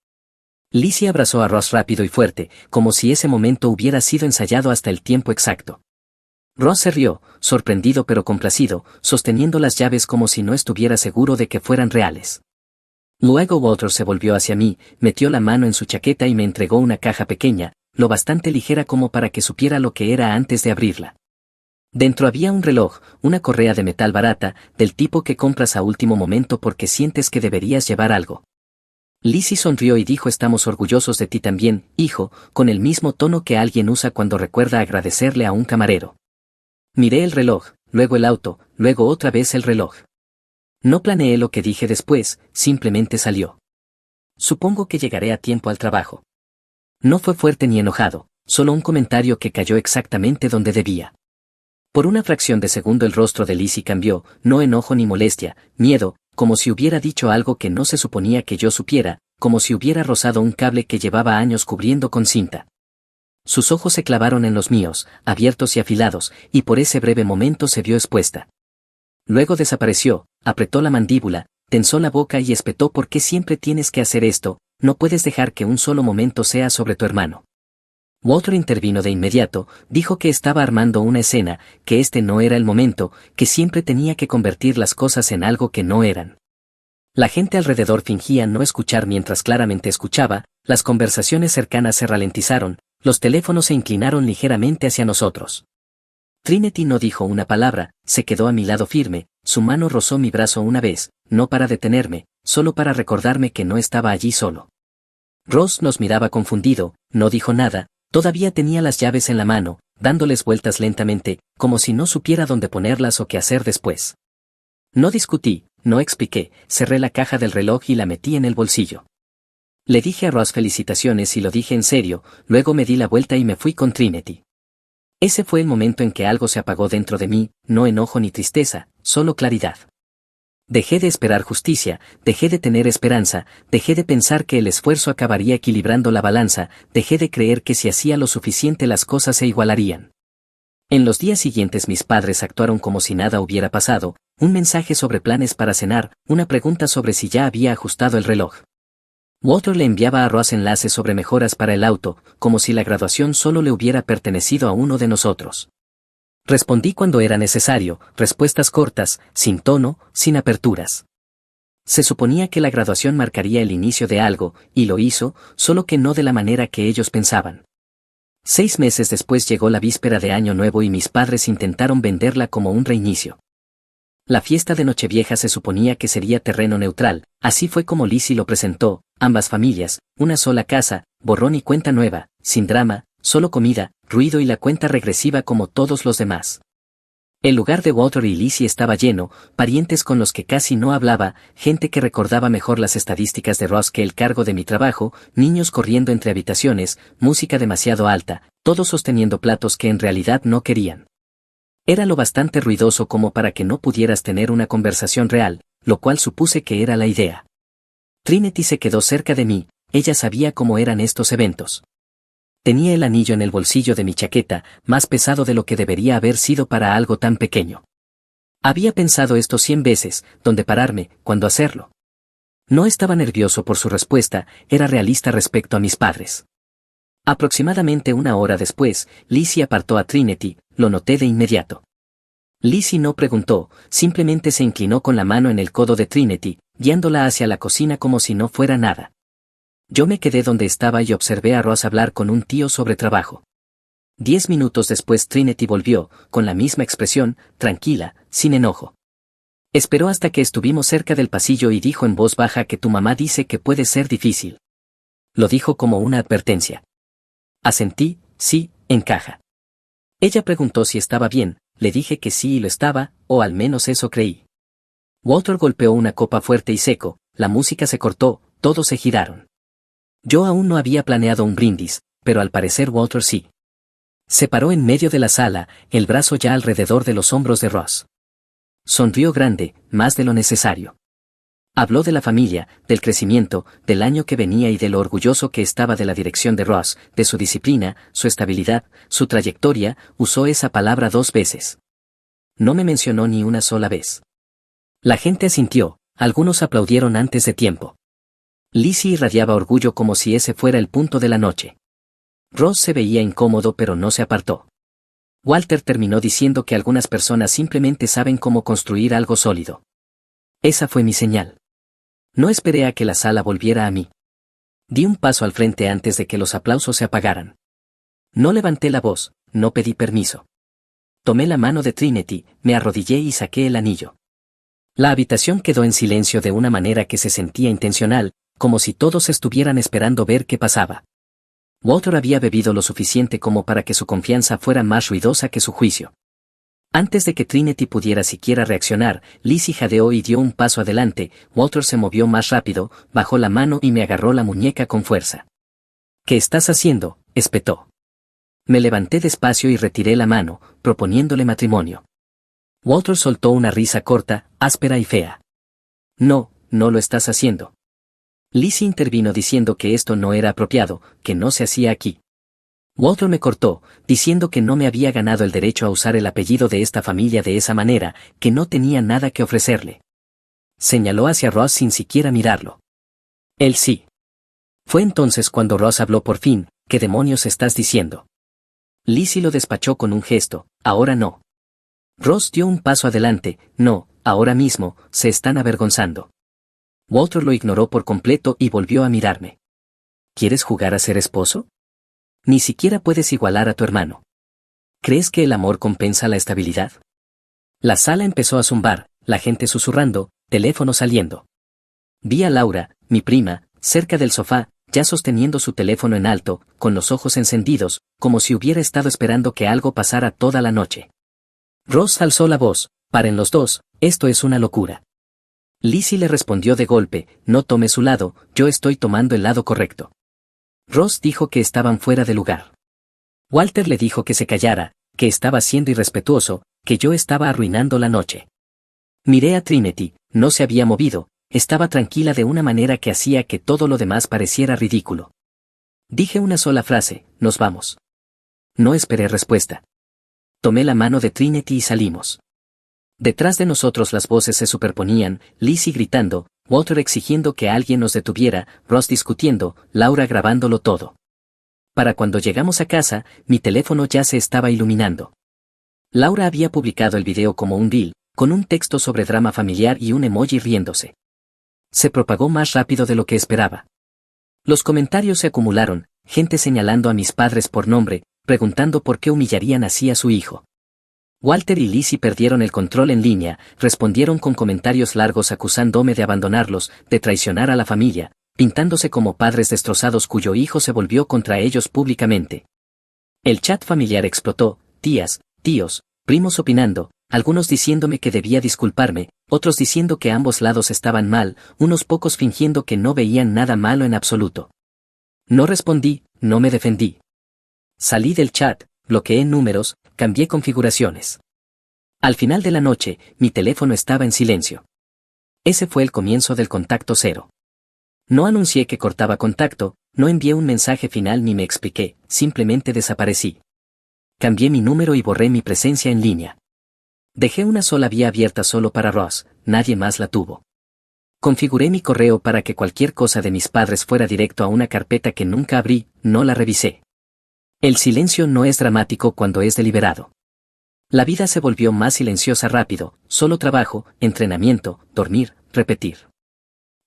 Lizzie abrazó a Ross rápido y fuerte, como si ese momento hubiera sido ensayado hasta el tiempo exacto. Ross se rió, sorprendido pero complacido, sosteniendo las llaves como si no estuviera seguro de que fueran reales. Luego Walter se volvió hacia mí, metió la mano en su chaqueta y me entregó una caja pequeña, lo bastante ligera como para que supiera lo que era antes de abrirla. Dentro había un reloj, una correa de metal barata, del tipo que compras a último momento porque sientes que deberías llevar algo. Lizzie sonrió y dijo: «Estamos orgullosos de ti también, hijo», con el mismo tono que alguien usa cuando recuerda agradecerle a un camarero. Miré el reloj, luego el auto, luego otra vez el reloj. No planeé lo que dije después, simplemente salió. «Supongo que llegaré a tiempo al trabajo». No fue fuerte ni enojado, solo un comentario que cayó exactamente donde debía. Por una fracción de segundo el rostro de Lizzie cambió, no enojo ni molestia, miedo, como si hubiera dicho algo que no se suponía que yo supiera, como si hubiera rozado un cable que llevaba años cubriendo con cinta. Sus ojos se clavaron en los míos, abiertos y afilados, y por ese breve momento se vio expuesta. Luego desapareció, apretó la mandíbula, tensó la boca y espetó: ¿por qué siempre tienes que hacer esto? No puedes dejar que un solo momento sea sobre tu hermano. Walter intervino de inmediato, dijo que estaba armando una escena, que este no era el momento, que siempre tenía que convertir las cosas en algo que no eran. La gente alrededor fingía no escuchar mientras claramente escuchaba, las conversaciones cercanas se ralentizaron, los teléfonos se inclinaron ligeramente hacia nosotros. Trinity no dijo una palabra, se quedó a mi lado firme, su mano rozó mi brazo una vez, no para detenerme, solo para recordarme que no estaba allí solo. Ross nos miraba confundido, no dijo nada, todavía tenía las llaves en la mano, dándoles vueltas lentamente, como si no supiera dónde ponerlas o qué hacer después. No discutí, no expliqué, cerré la caja del reloj y la metí en el bolsillo. Le dije a Ross felicitaciones y lo dije en serio, luego me di la vuelta y me fui con Trinity. Ese fue el momento en que algo se apagó dentro de mí, no enojo ni tristeza, solo claridad. Dejé de esperar justicia, dejé de tener esperanza, dejé de pensar que el esfuerzo acabaría equilibrando la balanza, dejé de creer que si hacía lo suficiente las cosas se igualarían. En los días siguientes mis padres actuaron como si nada hubiera pasado, un mensaje sobre planes para cenar, una pregunta sobre si ya había ajustado el reloj. Walter le enviaba a Ross enlaces sobre mejoras para el auto, como si la graduación solo le hubiera pertenecido a uno de nosotros. Respondí cuando era necesario, respuestas cortas, sin tono, sin aperturas. Se suponía que la graduación marcaría el inicio de algo, y lo hizo, solo que no de la manera que ellos pensaban. 6 meses después llegó la víspera de Año Nuevo y mis padres intentaron venderla como un reinicio. La fiesta de Nochevieja se suponía que sería terreno neutral, así fue como Lizzie lo presentó, ambas familias, una sola casa, borrón y cuenta nueva, sin drama, solo comida, ruido y la cuenta regresiva como todos los demás. El lugar de Walter y Lizzie estaba lleno, parientes con los que casi no hablaba, gente que recordaba mejor las estadísticas de Ross que el cargo de mi trabajo, niños corriendo entre habitaciones, música demasiado alta, todos sosteniendo platos que en realidad no querían. Era lo bastante ruidoso como para que no pudieras tener una conversación real, lo cual supuse que era la idea. Trinity se quedó cerca de mí, ella sabía cómo eran estos eventos. Tenía el anillo en el bolsillo de mi chaqueta, más pesado de lo que debería haber sido para algo tan pequeño. Había pensado esto 100 veces, dónde pararme, cuándo hacerlo. No estaba nervioso por su respuesta, era realista respecto a mis padres. Aproximadamente 1 hora después, Lizzie apartó a Trinity, lo noté de inmediato. Lizzie no preguntó, simplemente se inclinó con la mano en el codo de Trinity, guiándola hacia la cocina como si no fuera nada. Yo me quedé donde estaba y observé a Ross hablar con un tío sobre trabajo. 10 minutos después Trinity volvió, con la misma expresión, tranquila, sin enojo. Esperó hasta que estuvimos cerca del pasillo y dijo en voz baja que tu mamá dice que puede ser difícil. Lo dijo como una advertencia. Asentí, sí, encaja. Ella preguntó si estaba bien, le dije que sí y lo estaba, o al menos eso creí. Walter golpeó una copa fuerte y seco, la música se cortó, todos se giraron. Yo aún no había planeado un brindis, pero al parecer Walter sí. Se paró en medio de la sala, el brazo ya alrededor de los hombros de Ross. Sonrió grande, más de lo necesario. Habló de la familia, del crecimiento, del año que venía y de lo orgulloso que estaba de la dirección de Ross, de su disciplina, su estabilidad, su trayectoria, usó esa palabra 2 veces. No me mencionó ni una sola vez. La gente asintió, algunos aplaudieron antes de tiempo. Lizzie irradiaba orgullo como si ese fuera el punto de la noche. Ross se veía incómodo pero no se apartó. Walter terminó diciendo que algunas personas simplemente saben cómo construir algo sólido. Esa fue mi señal. No esperé a que la sala volviera a mí. Di un paso al frente antes de que los aplausos se apagaran. No levanté la voz, no pedí permiso. Tomé la mano de Trinity, me arrodillé y saqué el anillo. La habitación quedó en silencio de una manera que se sentía intencional, como si todos estuvieran esperando ver qué pasaba. Walter había bebido lo suficiente como para que su confianza fuera más ruidosa que su juicio. Antes de que Trinity pudiera siquiera reaccionar, Lizzie jadeó y dio un paso adelante, Walter se movió más rápido, bajó la mano y me agarró la muñeca con fuerza. ¿Qué estás haciendo?, espetó. Me levanté despacio y retiré la mano, proponiéndole matrimonio. Walter soltó una risa corta, áspera y fea. No, no lo estás haciendo. Lizzie intervino diciendo que esto no era apropiado, que no se hacía aquí. Walter me cortó, diciendo que no me había ganado el derecho a usar el apellido de esta familia de esa manera, que no tenía nada que ofrecerle. Señaló hacia Ross sin siquiera mirarlo. Él sí. Fue entonces cuando Ross habló por fin. ¿Qué demonios estás diciendo? Lizzie lo despachó con un gesto. Ahora no. Ross dio un paso adelante. No, ahora mismo, se están avergonzando. Walter lo ignoró por completo y volvió a mirarme. ¿Quieres jugar a ser esposo? Ni siquiera puedes igualar a tu hermano. ¿Crees que el amor compensa la estabilidad? La sala empezó a zumbar, la gente susurrando, teléfono saliendo. Vi a Laura, mi prima, cerca del sofá, ya sosteniendo su teléfono en alto, con los ojos encendidos, como si hubiera estado esperando que algo pasara toda la noche. Ross alzó la voz. Paren los dos, esto es una locura. Lizzie le respondió de golpe, no tome su lado, yo estoy tomando el lado correcto. Ross dijo que estaban fuera de lugar. Walter le dijo que se callara, que estaba siendo irrespetuoso, que yo estaba arruinando la noche. Miré a Trinity, no se había movido, estaba tranquila de una manera que hacía que todo lo demás pareciera ridículo. Dije una sola frase, nos vamos. No esperé respuesta. Tomé la mano de Trinity y salimos. Detrás de nosotros las voces se superponían, Lizzie gritando, Walter exigiendo que alguien nos detuviera, Ross discutiendo, Laura grabándolo todo. Para cuando llegamos a casa, mi teléfono ya se estaba iluminando. Laura había publicado el video como un reel, con un texto sobre drama familiar y un emoji riéndose. Se propagó más rápido de lo que esperaba. Los comentarios se acumularon, gente señalando a mis padres por nombre, preguntando por qué humillarían así a su hijo. Walter y Lizzie perdieron el control en línea, respondieron con comentarios largos acusándome de abandonarlos, de traicionar a la familia, pintándose como padres destrozados cuyo hijo se volvió contra ellos públicamente. El chat familiar explotó, tías, tíos, primos opinando, algunos diciéndome que debía disculparme, otros diciendo que ambos lados estaban mal, unos pocos fingiendo que no veían nada malo en absoluto. No respondí, no me defendí. Salí del chat, bloqueé números, cambié configuraciones. Al final de la noche, mi teléfono estaba en silencio. Ese fue el comienzo del contacto cero. No anuncié que cortaba contacto, no envié un mensaje final ni me expliqué, simplemente desaparecí. Cambié mi número y borré mi presencia en línea. Dejé una sola vía abierta solo para Ross, nadie más la tuvo. Configuré mi correo para que cualquier cosa de mis padres fuera directo a una carpeta que nunca abrí, no la revisé. El silencio no es dramático cuando es deliberado. La vida se volvió más silenciosa rápido, solo trabajo, entrenamiento, dormir, repetir.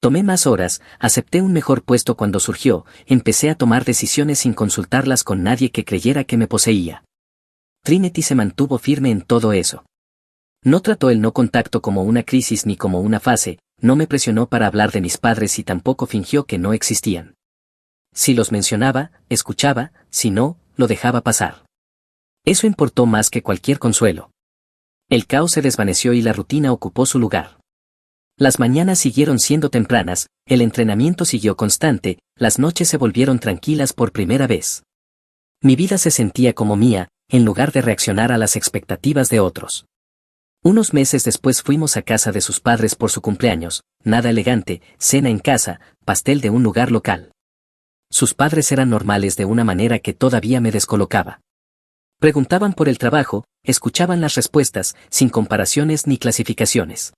Tomé más horas, acepté un mejor puesto cuando surgió, empecé a tomar decisiones sin consultarlas con nadie que creyera que me poseía. Trinity se mantuvo firme en todo eso. No trató el no contacto como una crisis ni como una fase, no me presionó para hablar de mis padres y tampoco fingió que no existían. Si los mencionaba, escuchaba, si no, lo dejaba pasar. Eso importó más que cualquier consuelo. El caos se desvaneció y la rutina ocupó su lugar. Las mañanas siguieron siendo tempranas, el entrenamiento siguió constante, las noches se volvieron tranquilas por primera vez. Mi vida se sentía como mía, en lugar de reaccionar a las expectativas de otros. Unos meses después fuimos a casa de sus padres por su cumpleaños, nada elegante, cena en casa, pastel de un lugar local. Sus padres eran normales de una manera que todavía me descolocaba. Preguntaban por el trabajo, escuchaban las respuestas, sin comparaciones ni clasificaciones.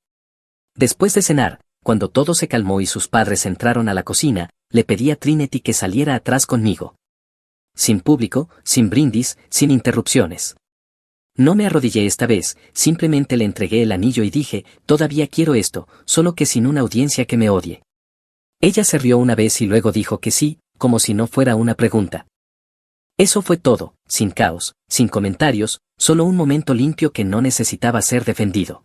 Después de cenar, cuando todo se calmó y sus padres entraron a la cocina, le pedí a Trinity que saliera atrás conmigo. Sin público, sin brindis, sin interrupciones. No me arrodillé esta vez, simplemente le entregué el anillo y dije, todavía quiero esto, solo que sin una audiencia que me odie. Ella se rió una vez y luego dijo que sí, como si no fuera una pregunta. Eso fue todo, sin caos, sin comentarios, solo un momento limpio que no necesitaba ser defendido.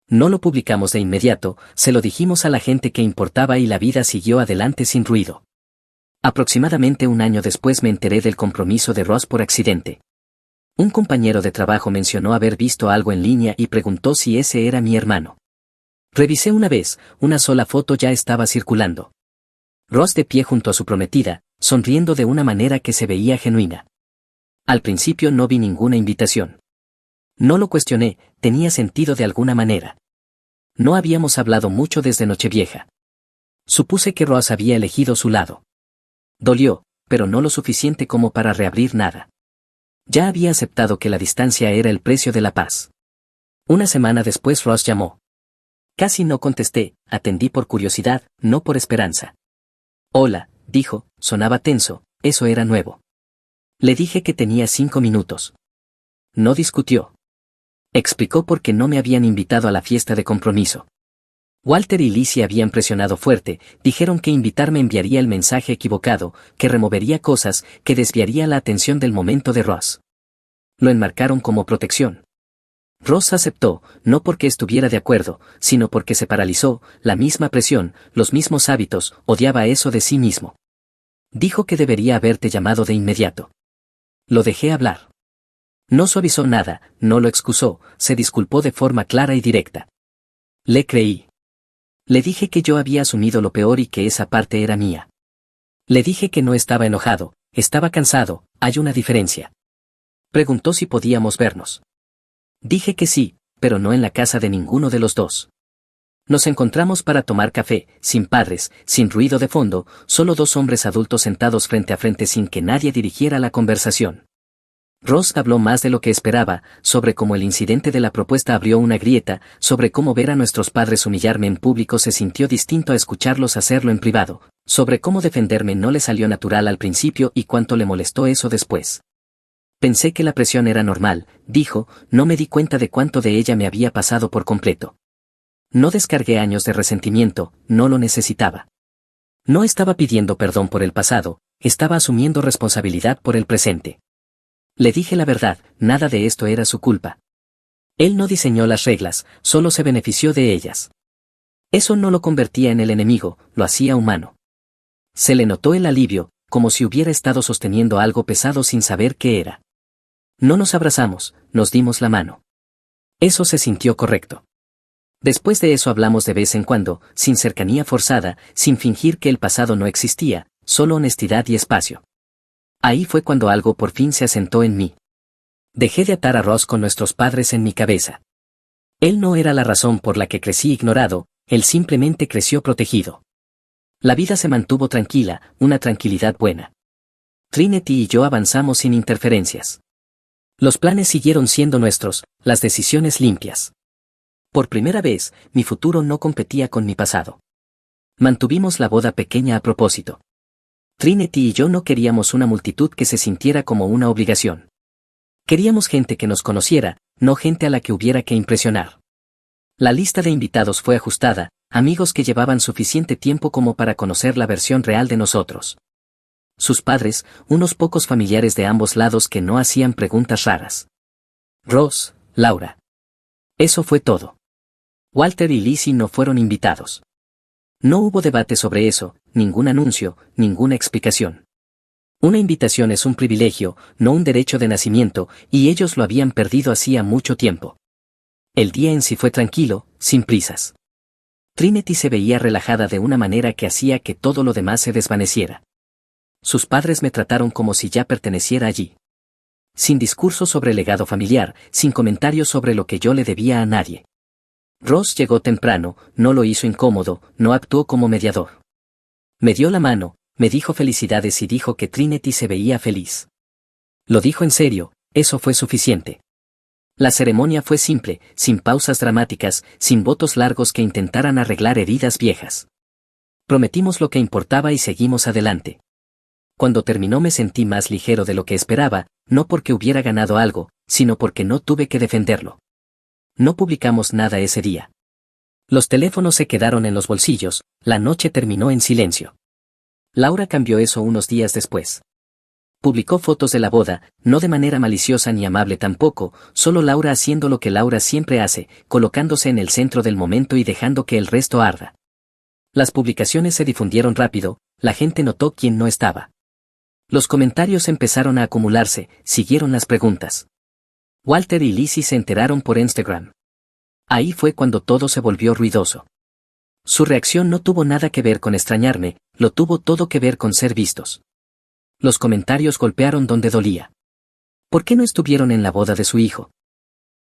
No lo publicamos de inmediato, se lo dijimos a la gente que importaba y la vida siguió adelante sin ruido. Aproximadamente un año después me enteré del compromiso de Ross por accidente. Un compañero de trabajo mencionó haber visto algo en línea y preguntó si ese era mi hermano. Revisé una vez, una sola foto ya estaba circulando. Ross de pie junto a su prometida, sonriendo de una manera que se veía genuina. Al principio no vi ninguna invitación. No lo cuestioné, tenía sentido de alguna manera. No habíamos hablado mucho desde Nochevieja. Supuse que Ross había elegido su lado. Dolió, pero no lo suficiente como para reabrir nada. Ya había aceptado que la distancia era el precio de la paz. Una semana después Ross llamó. Casi no contesté, atendí por curiosidad, no por esperanza. Hola, dijo, sonaba tenso, eso era nuevo. Le dije que tenía 5 minutos. No discutió. Explicó por qué no me habían invitado a la fiesta de compromiso. Walter y Lizzie habían presionado fuerte, dijeron que invitarme enviaría el mensaje equivocado, que removería cosas, que desviaría la atención del momento de Ross. Lo enmarcaron como protección. Ross aceptó, no porque estuviera de acuerdo, sino porque se paralizó, la misma presión, los mismos hábitos, odiaba eso de sí mismo. Dijo que debería haberte llamado de inmediato. Lo dejé hablar. No suavizó nada, no lo excusó, se disculpó de forma clara y directa. Le creí. Le dije que yo había asumido lo peor y que esa parte era mía. Le dije que no estaba enojado, estaba cansado, hay una diferencia. Preguntó si podíamos vernos. Dije que sí, pero no en la casa de ninguno de los dos. Nos encontramos para tomar café, sin padres, sin ruido de fondo, solo 2 hombres adultos sentados frente a frente sin que nadie dirigiera la conversación. Ross habló más de lo que esperaba, sobre cómo el incidente de la propuesta abrió una grieta, sobre cómo ver a nuestros padres humillarme en público se sintió distinto a escucharlos hacerlo en privado, sobre cómo defenderme no le salió natural al principio y cuánto le molestó eso después. Pensé que la presión era normal, dijo, no me di cuenta de cuánto de ella me había pasado por completo. No descargué años de resentimiento, no lo necesitaba. No estaba pidiendo perdón por el pasado, estaba asumiendo responsabilidad por el presente. Le dije la verdad, nada de esto era su culpa. Él no diseñó las reglas, solo se benefició de ellas. Eso no lo convertía en el enemigo, lo hacía humano. Se le notó el alivio, como si hubiera estado sosteniendo algo pesado sin saber qué era. No nos abrazamos, nos dimos la mano. Eso se sintió correcto. Después de eso hablamos de vez en cuando, sin cercanía forzada, sin fingir que el pasado no existía, solo honestidad y espacio. Ahí fue cuando algo por fin se asentó en mí. Dejé de atar a Ross con nuestros padres en mi cabeza. Él no era la razón por la que crecí ignorado, él simplemente creció protegido. La vida se mantuvo tranquila, una tranquilidad buena. Trinity y yo avanzamos sin interferencias. Los planes siguieron siendo nuestros, las decisiones limpias. Por primera vez, mi futuro no competía con mi pasado. Mantuvimos la boda pequeña a propósito. Trinity y yo no queríamos una multitud que se sintiera como una obligación. Queríamos gente que nos conociera, no gente a la que hubiera que impresionar. La lista de invitados fue ajustada, amigos que llevaban suficiente tiempo como para conocer la versión real de nosotros. Sus padres, unos pocos familiares de ambos lados que no hacían preguntas raras. Ross, Laura. Eso fue todo. Walter y Lizzie no fueron invitados. No hubo debate sobre eso, ningún anuncio, ninguna explicación. Una invitación es un privilegio, no un derecho de nacimiento, y ellos lo habían perdido hacía mucho tiempo. El día en sí fue tranquilo, sin prisas. Trinity se veía relajada de una manera que hacía que todo lo demás se desvaneciera. Sus padres me trataron como si ya perteneciera allí. Sin discurso sobre el legado familiar, sin comentarios sobre lo que yo le debía a nadie. Ross llegó temprano, no lo hizo incómodo, no actuó como mediador. Me dio la mano, me dijo felicidades y dijo que Trinity se veía feliz. Lo dijo en serio, eso fue suficiente. La ceremonia fue simple, sin pausas dramáticas, sin votos largos que intentaran arreglar heridas viejas. Prometimos lo que importaba y seguimos adelante. Cuando terminó me sentí más ligero de lo que esperaba, no porque hubiera ganado algo, sino porque no tuve que defenderlo. No publicamos nada ese día. Los teléfonos se quedaron en los bolsillos, la noche terminó en silencio. Laura cambió eso unos días después. Publicó fotos de la boda, no de manera maliciosa ni amable tampoco, solo Laura haciendo lo que Laura siempre hace, colocándose en el centro del momento y dejando que el resto arda. Las publicaciones se difundieron rápido, la gente notó quién no estaba. Los comentarios empezaron a acumularse, siguieron las preguntas. Walter y Lizzie se enteraron por Instagram. Ahí fue cuando todo se volvió ruidoso. Su reacción no tuvo nada que ver con extrañarme, lo tuvo todo que ver con ser vistos. Los comentarios golpearon donde dolía. ¿Por qué no estuvieron en la boda de su hijo?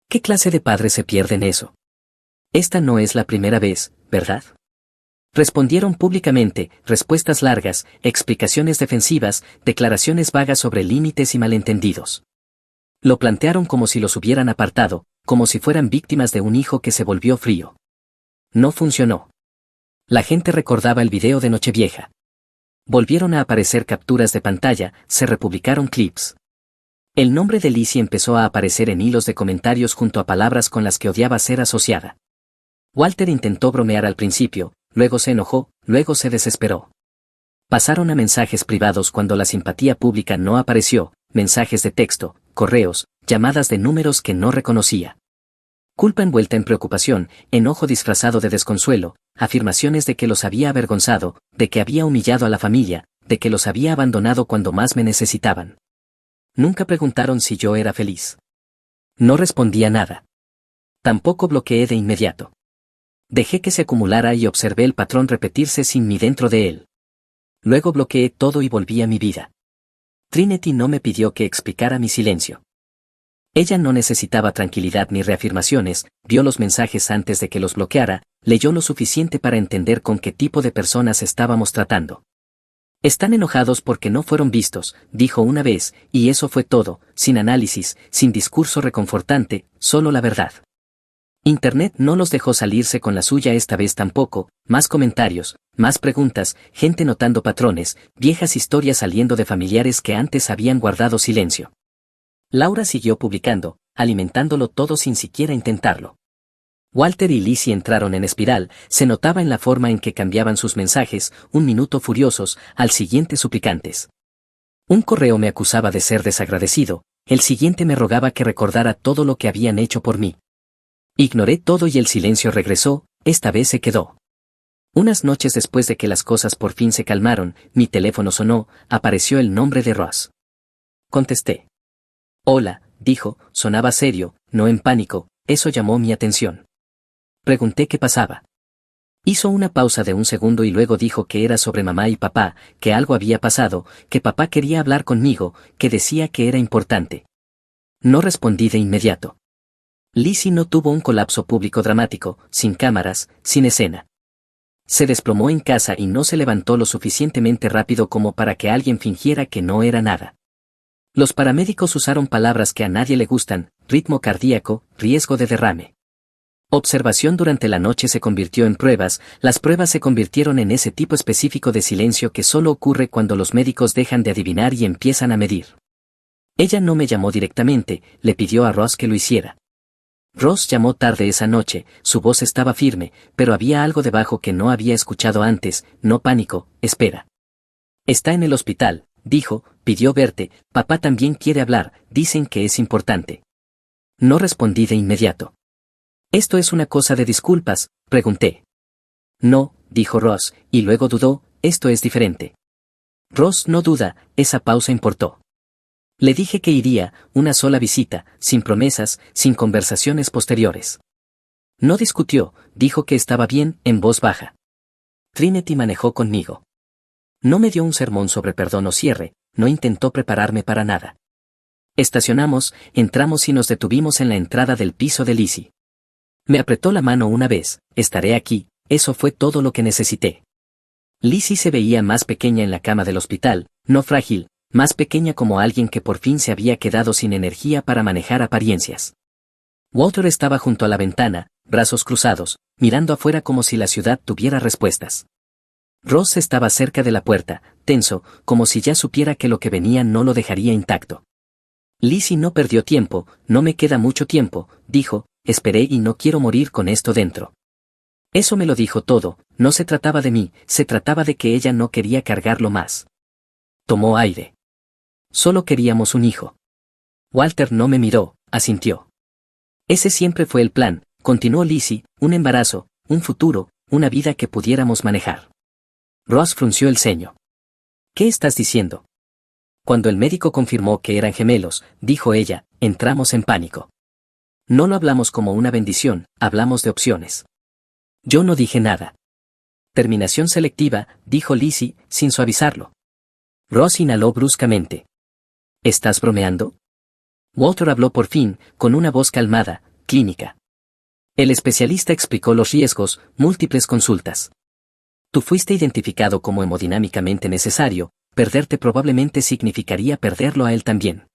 ¿Qué clase de padres se pierden eso? Esta no es la primera vez, ¿verdad? Respondieron públicamente, respuestas largas, explicaciones defensivas, declaraciones vagas sobre límites y malentendidos. Lo plantearon como si los hubieran apartado, como si fueran víctimas de un hijo que se volvió frío. No funcionó. La gente recordaba el video de Nochevieja. Volvieron a aparecer capturas de pantalla, se republicaron clips. El nombre de Lizzie empezó a aparecer en hilos de comentarios junto a palabras con las que odiaba ser asociada. Walter intentó bromear al principio, luego se enojó, luego se desesperó. Pasaron a mensajes privados cuando la simpatía pública no apareció, mensajes de texto, correos, llamadas de números que no reconocía. Culpa envuelta en preocupación, enojo disfrazado de desconsuelo, afirmaciones de que los había avergonzado, de que había humillado a la familia, de que los había abandonado cuando más me necesitaban. Nunca preguntaron si yo era feliz. No respondía nada. Tampoco bloqueé de inmediato. Dejé que se acumulara y observé el patrón repetirse sin mí dentro de él. Luego bloqueé todo y volví a mi vida. Trinity no me pidió que explicara mi silencio. Ella no necesitaba tranquilidad ni reafirmaciones, vio los mensajes antes de que los bloqueara, leyó lo suficiente para entender con qué tipo de personas estábamos tratando. Están enojados porque no fueron vistos, dijo una vez, y eso fue todo, sin análisis, sin discurso reconfortante, solo la verdad. Internet no los dejó salirse con la suya esta vez tampoco, más comentarios, más preguntas, gente notando patrones, viejas historias saliendo de familiares que antes habían guardado silencio. Laura siguió publicando, alimentándolo todo sin siquiera intentarlo. Walter y Lizzie entraron en espiral, se notaba en la forma en que cambiaban sus mensajes, un minuto furiosos, al siguiente suplicantes. Un correo me acusaba de ser desagradecido, el siguiente me rogaba que recordara todo lo que habían hecho por mí. Ignoré todo y el silencio regresó, esta vez se quedó. Unas noches después de que las cosas por fin se calmaron, mi teléfono sonó, apareció el nombre de Ross. Contesté. Hola, dijo, sonaba serio, no en pánico, eso llamó mi atención. Pregunté qué pasaba. Hizo una pausa de un segundo y luego dijo que era sobre mamá y papá, que algo había pasado, que papá quería hablar conmigo, que decía que era importante. No respondí de inmediato. Lizzie no tuvo un colapso público dramático, sin cámaras, sin escena. Se desplomó en casa y no se levantó lo suficientemente rápido como para que alguien fingiera que no era nada. Los paramédicos usaron palabras que a nadie le gustan, ritmo cardíaco, riesgo de derrame. Observación durante la noche se convirtió en pruebas, las pruebas se convirtieron en ese tipo específico de silencio que solo ocurre cuando los médicos dejan de adivinar y empiezan a medir. Ella no me llamó directamente, le pidió a Ross que lo hiciera. Ross llamó tarde esa noche, su voz estaba firme, pero había algo debajo que no había escuchado antes, no pánico, espera. Está en el hospital, dijo, pidió verte, papá también quiere hablar, dicen que es importante. No respondí de inmediato. ¿Esto es una cosa de disculpas?, pregunté. No, dijo Ross, y luego dudó, esto es diferente. Ross no duda, esa pausa importó. Le dije que iría, una sola visita, sin promesas, sin conversaciones posteriores. No discutió, dijo que estaba bien, en voz baja. Trinity manejó conmigo. No me dio un sermón sobre perdón o cierre, no intentó prepararme para nada. Estacionamos, entramos y nos detuvimos en la entrada del piso de Lizzie. Me apretó la mano una vez, estaré aquí, eso fue todo lo que necesité. Lizzie se veía más pequeña en la cama del hospital, no frágil, más pequeña como alguien que por fin se había quedado sin energía para manejar apariencias. Walter estaba junto a la ventana, brazos cruzados, mirando afuera como si la ciudad tuviera respuestas. Ross estaba cerca de la puerta, tenso, como si ya supiera que lo que venía no lo dejaría intacto. Lizzie no perdió tiempo, no me queda mucho tiempo, dijo, esperé y no quiero morir con esto dentro. Eso me lo dijo todo, no se trataba de mí, se trataba de que ella no quería cargarlo más. Tomó aire. Solo queríamos un hijo. Walter no me miró, asintió. Ese siempre fue el plan, continuó Lizzie, un embarazo, un futuro, una vida que pudiéramos manejar. Ross frunció el ceño. ¿Qué estás diciendo? Cuando el médico confirmó que eran gemelos, dijo ella, entramos en pánico. No lo hablamos como una bendición, hablamos de opciones. Yo no dije nada. Terminación selectiva, dijo Lizzie, sin suavizarlo. Ross inhaló bruscamente. ¿Estás bromeando? Walter habló por fin, con una voz calmada, clínica. El especialista explicó los riesgos, múltiples consultas. Tú fuiste identificado como hemodinámicamente necesario, perderte probablemente significaría perderlo a él también.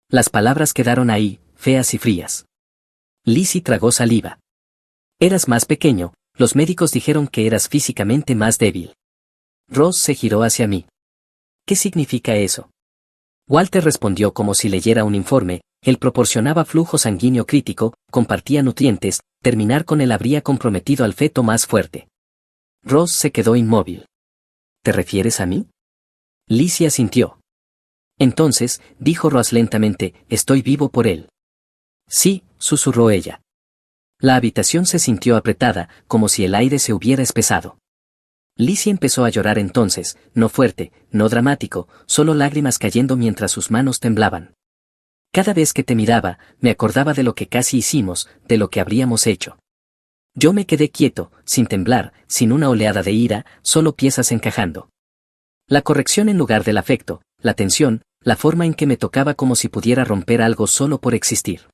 Las palabras quedaron ahí, feas y frías. Lizzie tragó saliva. Eras más pequeño, los médicos dijeron que eras físicamente más débil. Ross se giró hacia mí. ¿Qué significa eso? Walter respondió como si leyera un informe. Él proporcionaba flujo sanguíneo crítico, compartía nutrientes, terminar con él habría comprometido al feto más fuerte. Ross se quedó inmóvil. ¿Te refieres a mí? Lizzie asintió. Entonces, dijo Ross lentamente, estoy vivo por él. Sí, susurró ella. La habitación se sintió apretada, como si el aire se hubiera espesado. Lizzie empezó a llorar entonces, no fuerte, no dramático, solo lágrimas cayendo mientras sus manos temblaban. Cada vez que te miraba, me acordaba de lo que casi hicimos, de lo que habríamos hecho. Yo me quedé quieto, sin temblar, sin una oleada de ira, solo piezas encajando. La corrección en lugar del afecto, la tensión, la forma en que me tocaba como si pudiera romper algo solo por existir.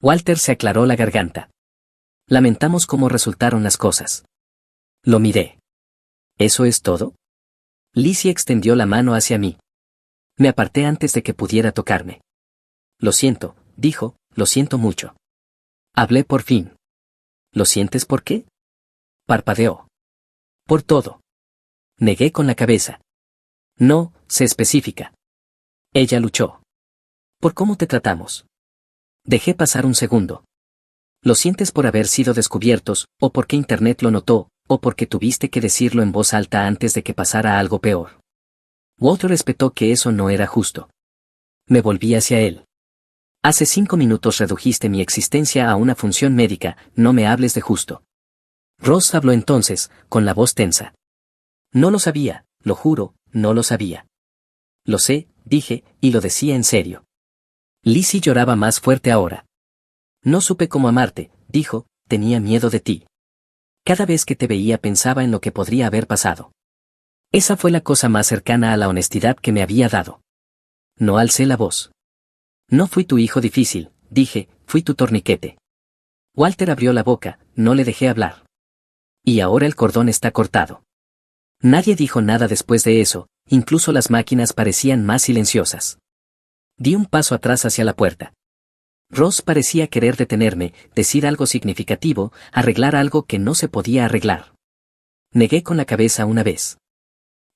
Walter se aclaró la garganta. Lamentamos cómo resultaron las cosas. Lo miré. ¿Eso es todo? Lizzie extendió la mano hacia mí. Me aparté antes de que pudiera tocarme. Lo siento, dijo, lo siento mucho. Hablé por fin. ¿Lo sientes por qué? Parpadeó. Por todo. Negué con la cabeza. No, sé específica. Ella luchó. ¿Por cómo te tratamos? Dejé pasar un segundo. ¿Lo sientes por haber sido descubiertos, o porque Internet lo notó, o porque tuviste que decirlo en voz alta antes de que pasara algo peor? Walter respetó que eso no era justo. Me volví hacia él. Hace 5 minutos redujiste mi existencia a una función médica, no me hables de justo. Ross habló entonces, con la voz tensa. No lo sabía, lo juro, no lo sabía. Lo sé, dije, y lo decía en serio. Lizzie lloraba más fuerte ahora. No supe cómo amarte, dijo, tenía miedo de ti. Cada vez que te veía pensaba en lo que podría haber pasado. Esa fue la cosa más cercana a la honestidad que me había dado. No alcé la voz. No fui tu hijo difícil, dije, fui tu torniquete. Walter abrió la boca, no le dejé hablar. Y ahora el cordón está cortado. Nadie dijo nada después de eso, incluso las máquinas parecían más silenciosas. Di un paso atrás hacia la puerta. Ross parecía querer detenerme, decir algo significativo, arreglar algo que no se podía arreglar. Negué con la cabeza una vez.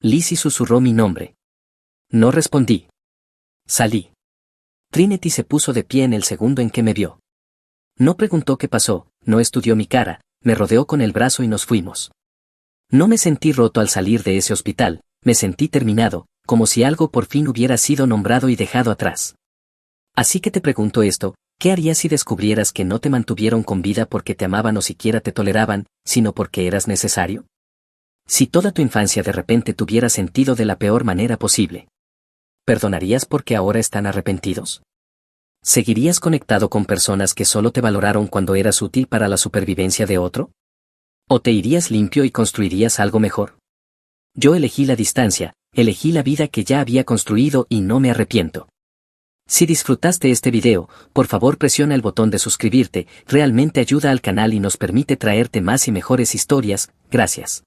Lizzie susurró mi nombre. No respondí. Salí. Trinity se puso de pie en el segundo en que me vio. No preguntó qué pasó, no estudió mi cara, me rodeó con el brazo y nos fuimos. No me sentí roto al salir de ese hospital, me sentí terminado, como si algo por fin hubiera sido nombrado y dejado atrás. Así que te pregunto esto, ¿qué harías si descubrieras que no te mantuvieron con vida porque te amaban o siquiera te toleraban, sino porque eras necesario? Si toda tu infancia de repente tuviera sentido de la peor manera posible, ¿perdonarías porque ahora están arrepentidos? ¿Seguirías conectado con personas que solo te valoraron cuando eras útil para la supervivencia de otro? ¿O te irías limpio y construirías algo mejor? Yo elegí la distancia, elegí la vida que ya había construido y no me arrepiento. Si disfrutaste este video, por favor presiona el botón de suscribirte, realmente ayuda al canal y nos permite traerte más y mejores historias, gracias.